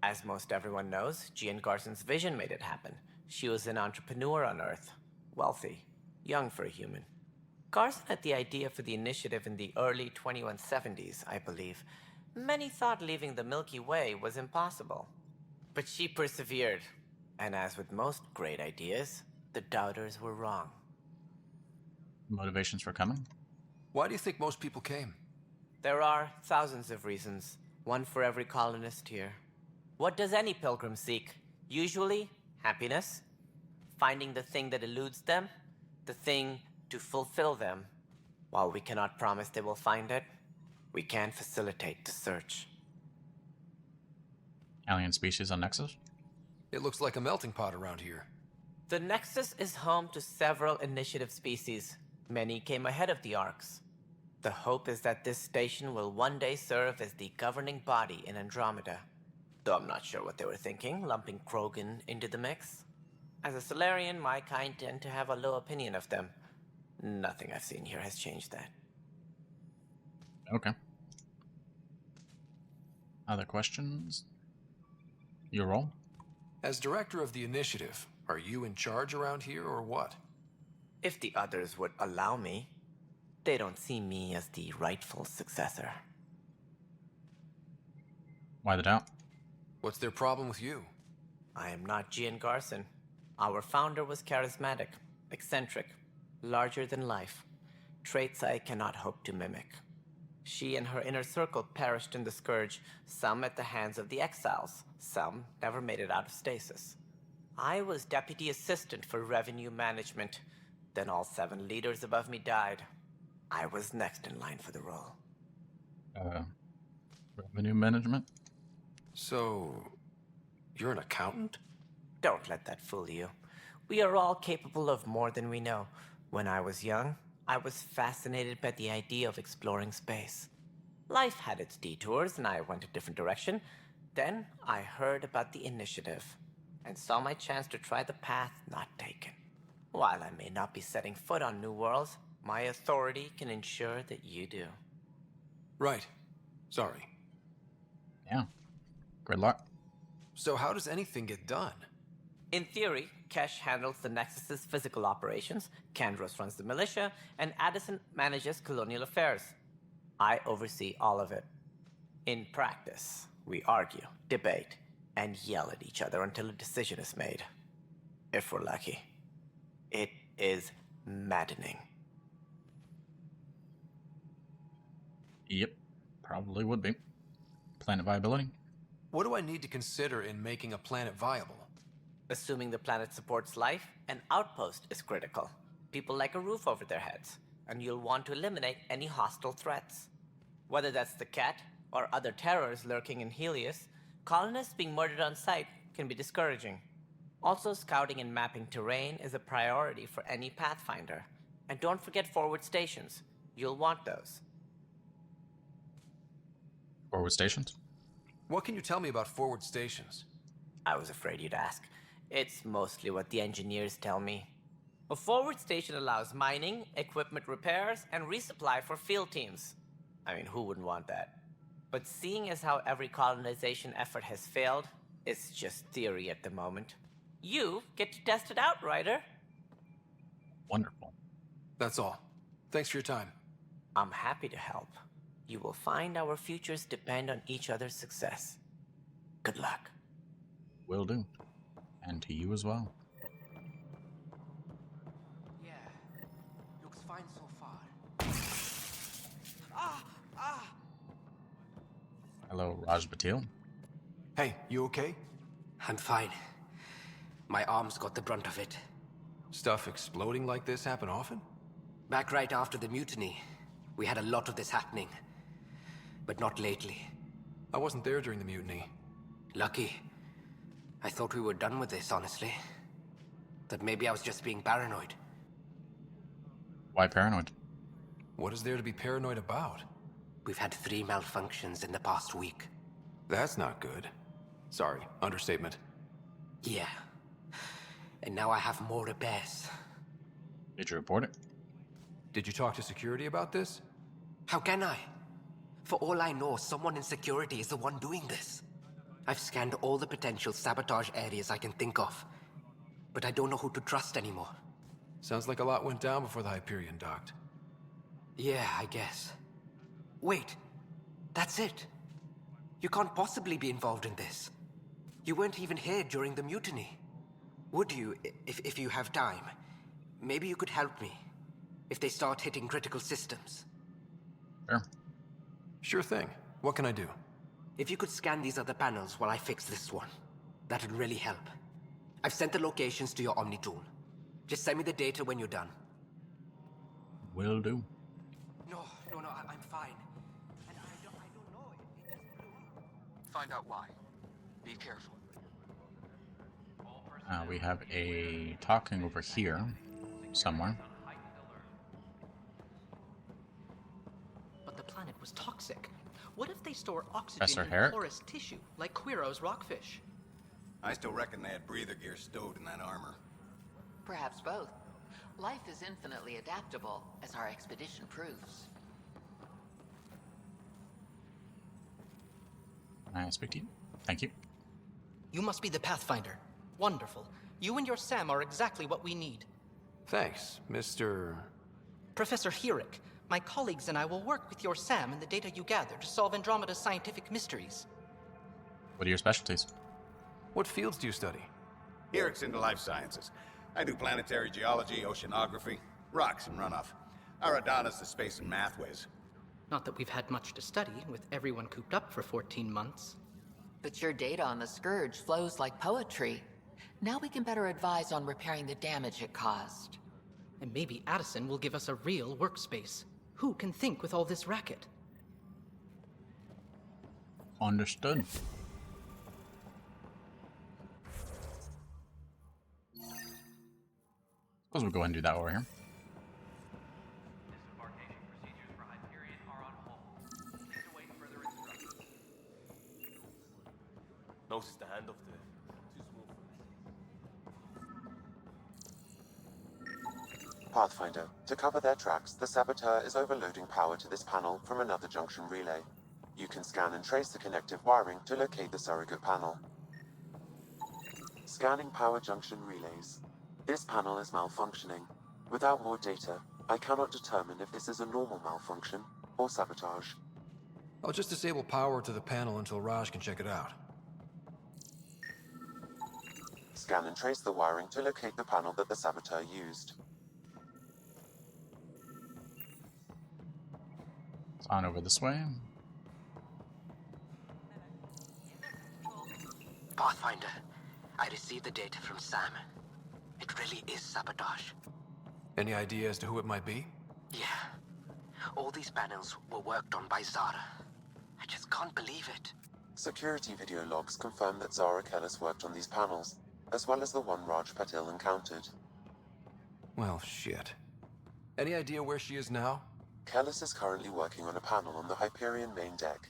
As most everyone knows, Jean Garson's vision made it happen. She was an entrepreneur on Earth. Wealthy. Young for a human. Garson had the idea for the initiative in the early 2170s, I believe. Many thought leaving the Milky Way was impossible. But she persevered. And as with most great ideas, the doubters were wrong. Motivations for coming? Why do you think most people came? There are thousands of reasons, one for every colonist here. What does any pilgrim seek? Usually, happiness. Finding the thing that eludes them, the thing to fulfill them. While we cannot promise they will find it, we can facilitate the search. Alien species on Nexus? It looks like a melting pot around here. The Nexus is home to several initiative species. Many came ahead of the Arks. The hope is that this station will one day serve as the governing body in Andromeda. Though I'm not sure what they were thinking, lumping Krogan into the mix. As a Solarian, my kind tend to have a low opinion of them. Nothing I've seen here has changed that. Okay. Other questions? Your role? As director of the initiative, are you in charge around here or what? If the others would allow me, they don't see me as the rightful successor. Why the doubt? What's their problem with you? I am not Gian Garson. Our founder was charismatic, eccentric, larger than life. Traits I cannot hope to mimic. She and her inner circle perished in the Scourge, some at the hands of the Exiles, some never made it out of stasis. I was deputy assistant for revenue management. Then all 7 leaders above me died. I was next in line for the role. Revenue management? So, you're an accountant? Don't let that fool you. We are all capable of more than we know. When I was young, I was fascinated by the idea of exploring space. Life had its detours, and I went a different direction. Then I heard about the initiative, and saw my chance to try the path not taken. While I may not be setting foot on new worlds, my authority can ensure that you do. Right. Sorry. Yeah. Good luck. So how does anything get done? In theory, Kesh handles the Nexus's physical operations, Kandros runs the militia, and Addison manages colonial affairs. I oversee all of it. In practice, we argue, debate, and yell at each other until a decision is made. If we're lucky. It is maddening. Yep. Probably would be. Planet viability? What do I need to consider in making a planet viable? Assuming the planet supports life, an outpost is critical. People like a roof over their heads, and you'll want to eliminate any hostile threats. Whether that's the cat or other terrors lurking in Helios, colonists being murdered on sight can be discouraging. Also, scouting and mapping terrain is a priority for any Pathfinder. And don't forget forward stations. You'll want those. Forward stations? What can you tell me about forward stations? I was afraid you'd ask. It's mostly what the engineers tell me. A forward station allows mining, equipment repairs, and resupply for field teams. I mean, who wouldn't want that? But seeing as how every colonization effort has failed, it's just theory at the moment. You get to test it out, Ryder. Wonderful. That's all. Thanks for your time. I'm happy to help. You will find our futures depend on each other's success. Good luck. Will do. And to you as well. Yeah, looks fine so far. Hello, Raj Patil. Hey, you okay? I'm fine. My arms got the brunt of it. Stuff exploding like this happen often? Back right after the mutiny, we had a lot of this happening. But not lately. I wasn't there during the mutiny. Lucky. I thought we were done with this, honestly. That maybe I was just being paranoid. Why paranoid? What is there to be paranoid about? We've had 3 malfunctions in the past week. That's not good. Sorry, understatement. Yeah. And now I have more repairs. Did you report it? Did you talk to security about this? How can I? For all I know, someone in security is the one doing this. I've scanned all the potential sabotage areas I can think of. But I don't know who to trust anymore. Sounds like a lot went down before the Hyperion docked. Yeah, I guess. Wait. That's it. You can't possibly be involved in this. You weren't even here during the mutiny. Would you, if you have time? Maybe you could help me. If they start hitting critical systems. Sure. Sure thing. What can I do? If you could scan these other panels while I fix this one, that'd really help. I've sent the locations to your Omni tool. Just send me the data when you're done. Will do. No, I'm fine. And I don't know. It just blew up. Find out why. Be careful. We have a talking over here somewhere. But the planet was toxic. What if they store Professor oxygen in Herrick? porous tissue, like Quiro's rockfish? I still reckon they had breather gear stowed in that armor. Perhaps both. Life is infinitely adaptable, as our expedition proves. Can I speak to you? Thank you. You must be the Pathfinder. Wonderful. You and your Sam are exactly what we need. Thanks, Mr. Professor Herrick, my colleagues and I will work with your Sam and the data you gather to solve Andromeda's scientific mysteries. What are your specialties? What fields do you study? Herrick's into life sciences. I do planetary geology, oceanography, rocks and runoff. Aradana's the space and math whiz. Not that we've had much to study, with everyone cooped up for 14 months. But your data on the Scourge flows like poetry. Now we can better advise on repairing the damage it caused. And maybe Addison will give us a real workspace. Who can think with all this racket? Understood. Suppose we'll go ahead and do that over here. Disembarkation procedures for Hyperion are on hold. Please await further instructions. Notice the handoff there. Too small for this. Pathfinder, to cover their tracks, the saboteur is overloading power to this panel from another junction relay. You can scan and trace the connective wiring to locate the surrogate panel. Scanning power junction relays. This panel is malfunctioning. Without more data, I cannot determine if this is a normal malfunction or sabotage. I'll just disable power to the panel until Raj can check it out. Scan and trace the wiring to locate the panel that the saboteur used. It's on over this way. Pathfinder, I received the data from Sam. It really is sabotage. Any idea as to who it might be? Yeah. All these panels were worked on by Zara. I just can't believe it. Security video logs confirm that Zara Kellis worked on these panels, as well as the one Raj Patil encountered. Well, shit. Any idea where she is now? Kellis is currently working on a panel on the Hyperion main deck.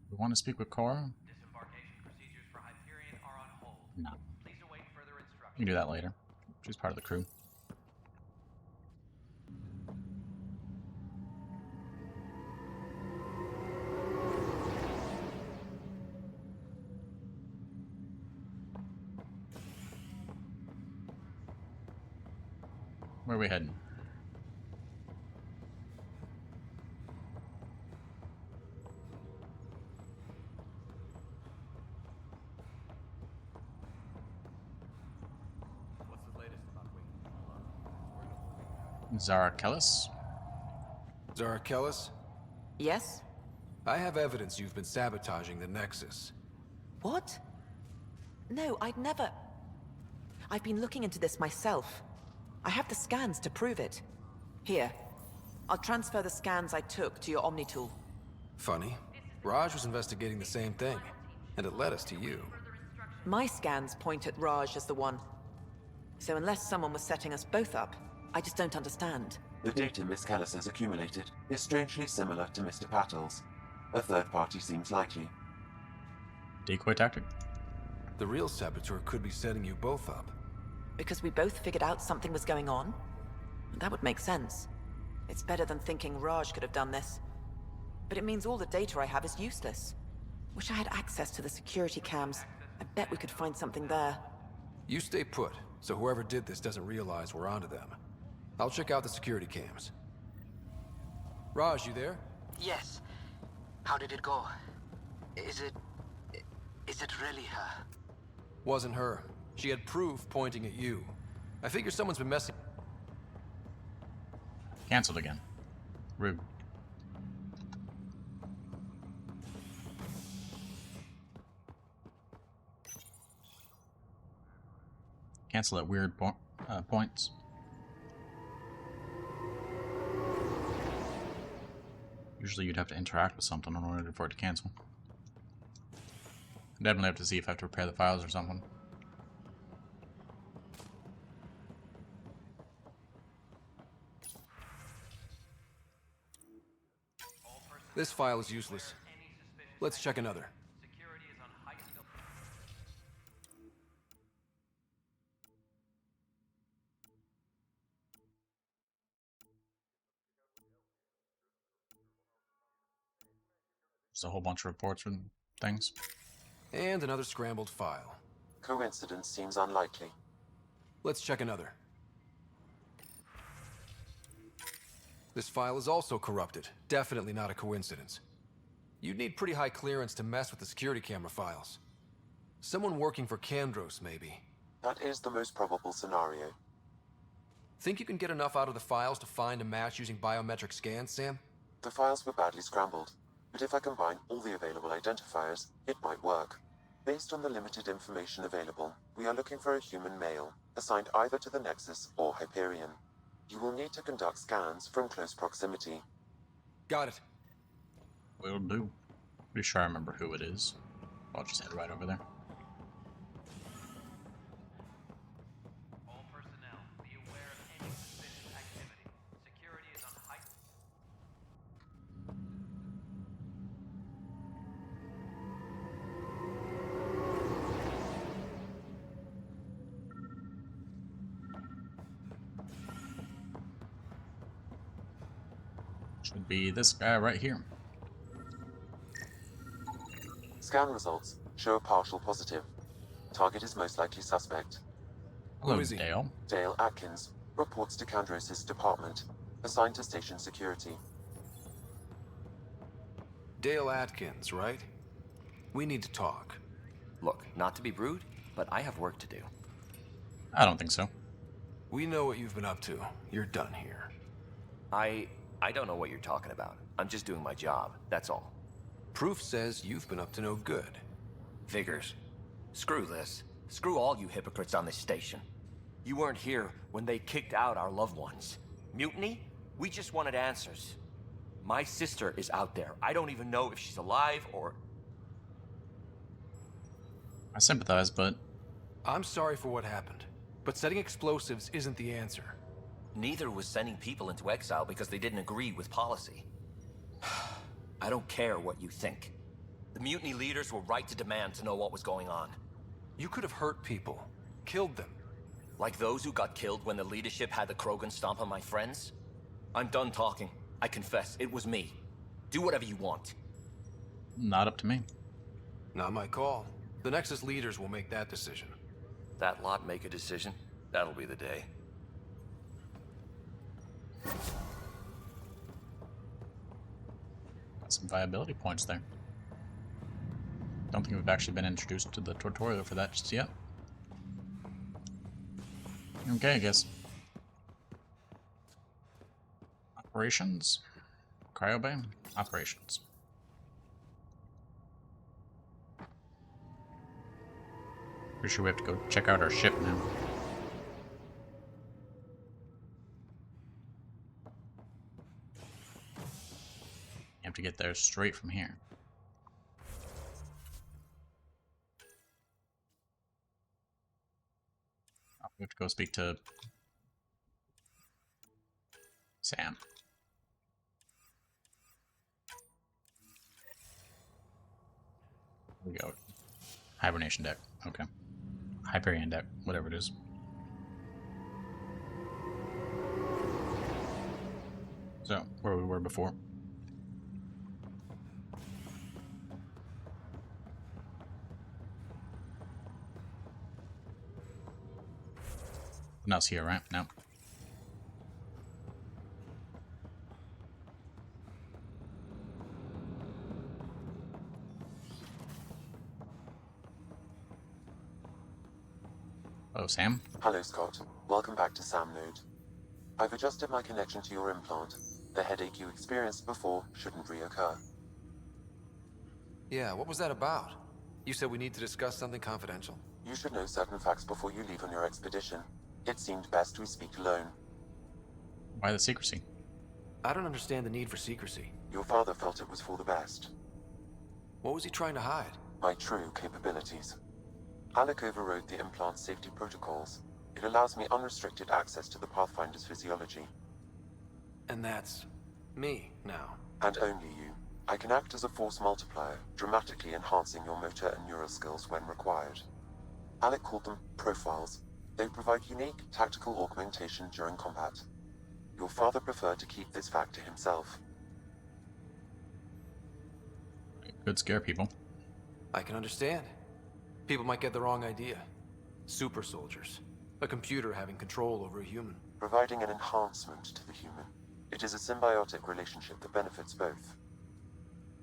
We want to speak with Cora? Disembarkation procedures for Hyperion are on hold. No. Please await further We instructions. can do that later. She's part of the crew. Where are we heading? What's the latest about Wing? Zara Kellis? Zara Kellis? Yes? I have evidence you've been sabotaging the Nexus. What? No, I'd never... I've been looking into this myself. I have the scans to prove it. Here. I'll transfer the scans I took to your Omni tool. Funny. Raj was investigating the same thing, and it led us to you. My scans point at Raj as the one. So unless someone was setting us both up, I just don't understand. The data Miss Callis has accumulated is strangely similar to Mr. Patel's. A third party seems likely. Decoy tactic? The real saboteur could be setting you both up. Because we both figured out something was going on? That would make sense. It's better than thinking Raj could have done this. But it means all the data I have is useless. Wish I had access to the security cams. I bet we could find something there. You stay put, so whoever did this doesn't realize we're onto them. I'll check out the security cams. Raj, you there? Yes. How did it go? Is it really her? Wasn't her. She had proof pointing at you. I figure someone's been messing... Cancelled again. Rude. Cancel at weird points. Usually you'd have to interact with something in order for it to cancel. Definitely have to see if I have to repair the files or something. This file is useless. Let's check another. Just a whole bunch of reports and things. And another scrambled file. Coincidence seems unlikely. Let's check another. This file is also corrupted. Definitely not a coincidence. You'd need pretty high clearance to mess with the security camera files. Someone working for Kandros, maybe. That is the most probable scenario. Think you can get enough out of the files to find a match using biometric scans, Sam? The files were badly scrambled, but if I combine all the available identifiers, it might work. Based on the limited information available, we are looking for a human male, assigned either to the Nexus or Hyperion. You will need to conduct scans from close proximity. Got it. Will do. Pretty sure I remember who it is. I'll just head right over there. All personnel, be aware of any suspicious activity. Security is on high... Should be this guy right here. Scan results show a partial positive. Target is most likely suspect. Hello, Dale. Dale Atkins reports to Kandros' department, assigned to station security. Dale Atkins, right? We need to talk. Look, not to be rude, but I have work to do. I don't think so. We know what you've been up to. You're done here. I don't know what you're talking about. I'm just doing my job, that's all. Proof says you've been up to no good. Figures. Screw this. Screw all you hypocrites on this station. You weren't here when they kicked out our loved ones. Mutiny? We just wanted answers. My sister is out there. I don't even know if she's alive or... I sympathize, but... I'm sorry for what happened, but setting explosives isn't the answer. Neither was sending people into exile because they didn't agree with policy. I don't care what you think. The mutiny leaders were right to demand to know what was going on. You could have hurt people, killed them. Like those who got killed when the leadership had the Krogan stomp on my friends? I'm done talking. I confess, it was me. Do whatever you want. Not up to me. Not my call. The Nexus leaders will make that decision. That lot make a decision? That'll be the day. Got some viability points there. Don't think we've actually been introduced to the tutorial for that just yet. Okay, I guess. Operations. Cryo Bay? Operations. Pretty sure we have to go check out our ship now. You have to get there straight from here. Oh, we have to go speak to Sam. Here we go. Hibernation deck. Okay. Hyperion deck, whatever it is. So, where we were before. Nothing else here, right? No. Hello, Sam. Hello, Scott. Welcome back to Sam Node. I've adjusted my connection to your implant. The headache you experienced before shouldn't reoccur. Yeah, what was that about? You said we need to discuss something confidential. You should know certain facts before you leave on your expedition. It seemed best we speak alone. Why the secrecy? I don't understand the need for secrecy. Your father felt it was for the best. What was he trying to hide? My true capabilities. Alec overrode the implant's safety protocols. It allows me unrestricted access to the Pathfinder's physiology. And that's me now. And only you. I can act as a force multiplier, dramatically enhancing your motor and neural skills when required. Alec called them profiles. They provide unique tactical augmentation during combat. Your father preferred to keep this fact to himself. Could scare people. I can understand. People might get the wrong idea. Super soldiers. A computer having control over a human. Providing an enhancement to the human. It is a symbiotic relationship that benefits both.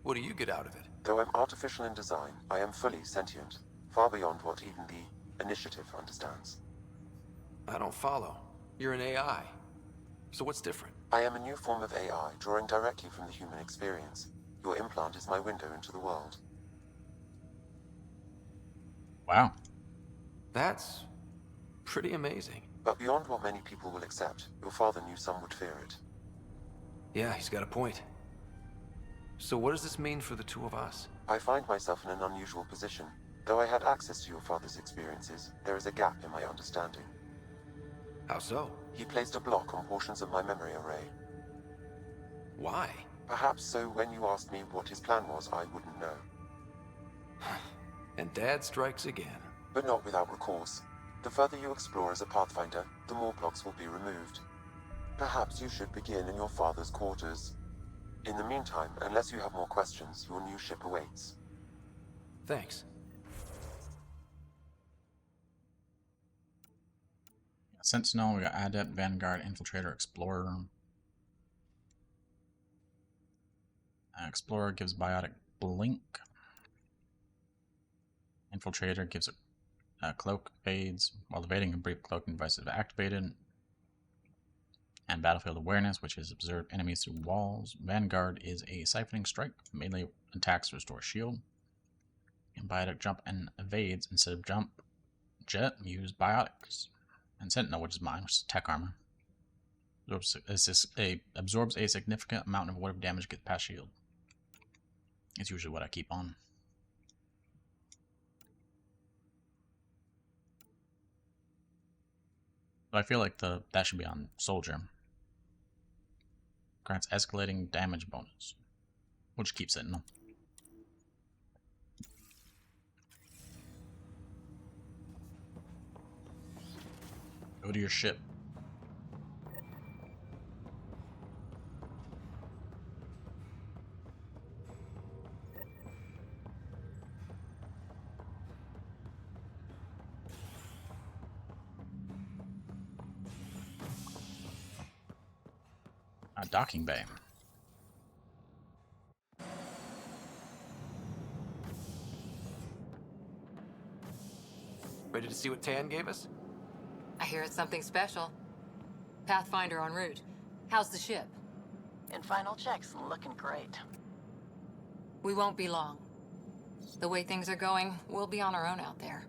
What do you get out of it? Though I'm artificial in design, I am fully sentient. Far beyond what even the Initiative understands. I don't follow. You're an AI. So what's different? I am a new form of AI, drawing directly from the human experience. Your implant is my window into the world. Wow. That's pretty amazing. But beyond what many people will accept, your father knew some would fear it. Yeah, he's got a point. So what does this mean for the two of us? I find myself in an unusual position. Though I had access to your father's experiences, there is a gap in my understanding. How so? He placed a block on portions of my memory array. Why? Perhaps so when you asked me what his plan was, I wouldn't know. And Dad strikes again. But not without recourse. The further you explore as a Pathfinder, the more blocks will be removed. Perhaps you should begin in your father's quarters. In the meantime, unless you have more questions, your new ship awaits. Thanks. Sentinel, we got Adept, Vanguard, Infiltrator, Explorer. Explorer gives Biotic Blink. Infiltrator gives a cloak, fades while evading a brief cloaking device is activated. And Battlefield Awareness, which is observe enemies through walls. Vanguard is a siphoning strike. Melee attacks restore shield. And Biotic Jump and evades instead of jump. Jet use Biotics. And Sentinel, which is mine, which is tech armor. Absorbs a significant amount of whatever damage gets past shield. It's usually what I keep on. But I feel like that should be on Soldier. Grants escalating damage bonus. We'll just keep Sentinel. Go to your ship. Docking bay. Ready to see what Tan gave us? I hear it's something special. Pathfinder en route. How's the ship? and final checks looking great. We won't be long. The way things are going, we'll be on our own out there.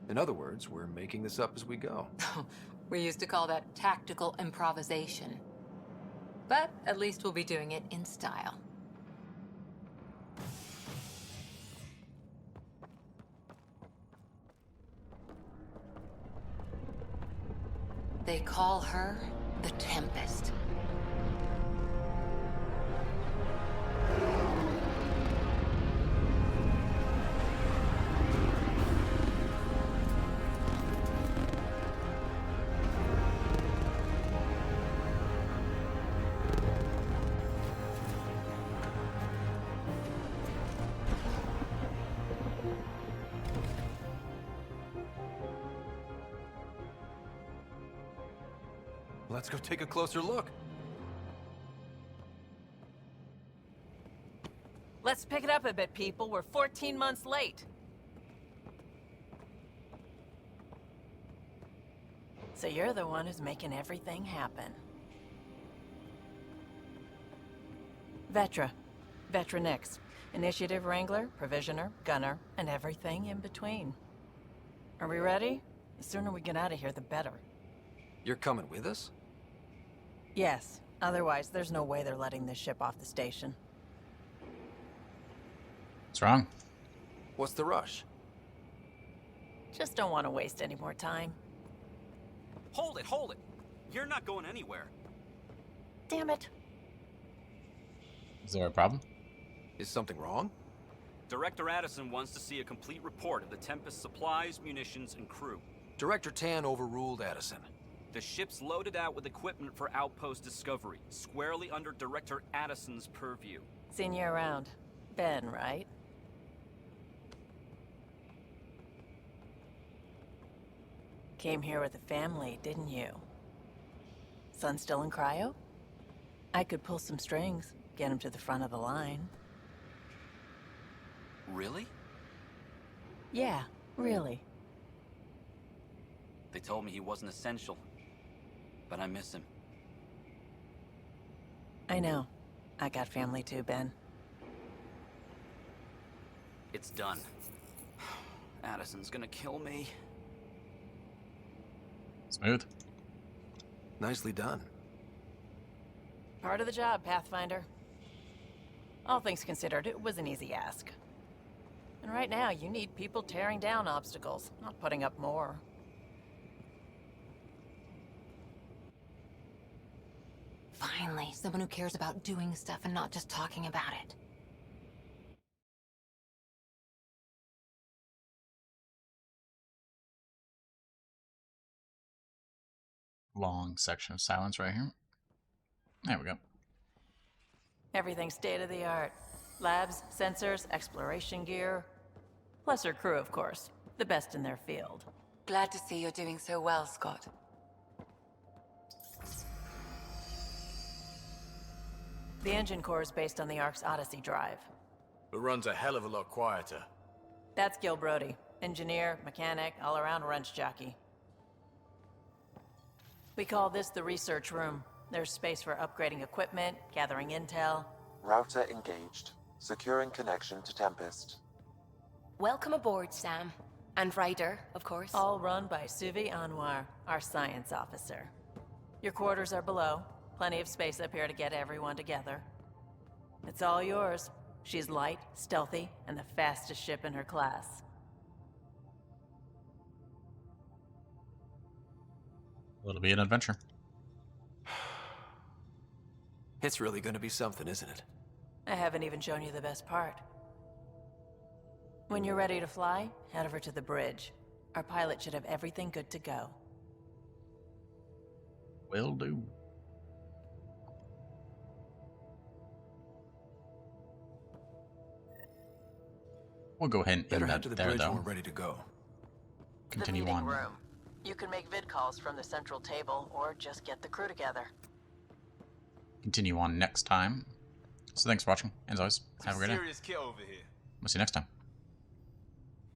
In other words, we're making this up as we go. We used to call that tactical improvisation. But at least we'll be doing it in style. They call her the Tempest. Let's go take a closer look. Let's pick it up a bit, people. We're 14 months late. So you're the one who's making everything happen. Vetra. Vetra Nix. Initiative Wrangler, Provisioner, Gunner, and everything in between. Are we ready? The sooner we get out of here, the better. You're coming with us? Yes. Otherwise, there's no way they're letting this ship off the station. What's wrong? What's the rush? Just don't want to waste any more time. Hold it, hold it. You're not going anywhere. Damn it. Is there a problem? Is something wrong? Director Addison wants to see a complete report of the Tempest's supplies, munitions, and crew. Director Tan overruled Addison. The ship's loaded out with equipment for outpost discovery, squarely under Director Addison's purview. Seen you around. Ben, right? Came here with a family, didn't you? Son still in cryo? I could pull some strings, get him to the front of the line. Really? Yeah, really. They told me he wasn't essential, but I miss him. I know. I got family too, Ben. It's done. Addison's gonna kill me. Smooth. Nicely done. Part of the job, Pathfinder. All things considered, it was an easy ask. And right now, you need people tearing down obstacles, not putting up more. Finally, someone who cares about doing stuff and not just talking about it. Long section of silence right here. There we go. Everything's state-of-the-art. Labs, sensors, exploration gear. Plus her crew, of course. The best in their field. Glad to see you're doing so well, Scott. The engine core is based on the Ark's Odyssey drive. It runs a hell of a lot quieter. That's Gil Brody. Engineer, mechanic, all-around wrench jockey. We call this the research room. There's space for upgrading equipment, gathering intel. Router engaged. Securing connection to Tempest. Welcome aboard, Sam. And Ryder, of course. All run by Suvi Anwar, our science officer. Your quarters are below. Plenty of space up here to get everyone together. It's all yours. She's light, stealthy, and the fastest ship in her class. It'll be an adventure. It's really gonna be something, isn't it? I haven't even shown you the best part. When you're ready to fly, head over to the bridge. Our pilot should have everything good to go. Will do. We'll go ahead and Better end head to that the there, bridge when though. we're ready to go. Continue the meeting on. room. You can make vid calls from the central table, or just get the crew together. Continue on next time. So thanks for watching. As always, have a great day. Serious kid over here. We'll see you next time.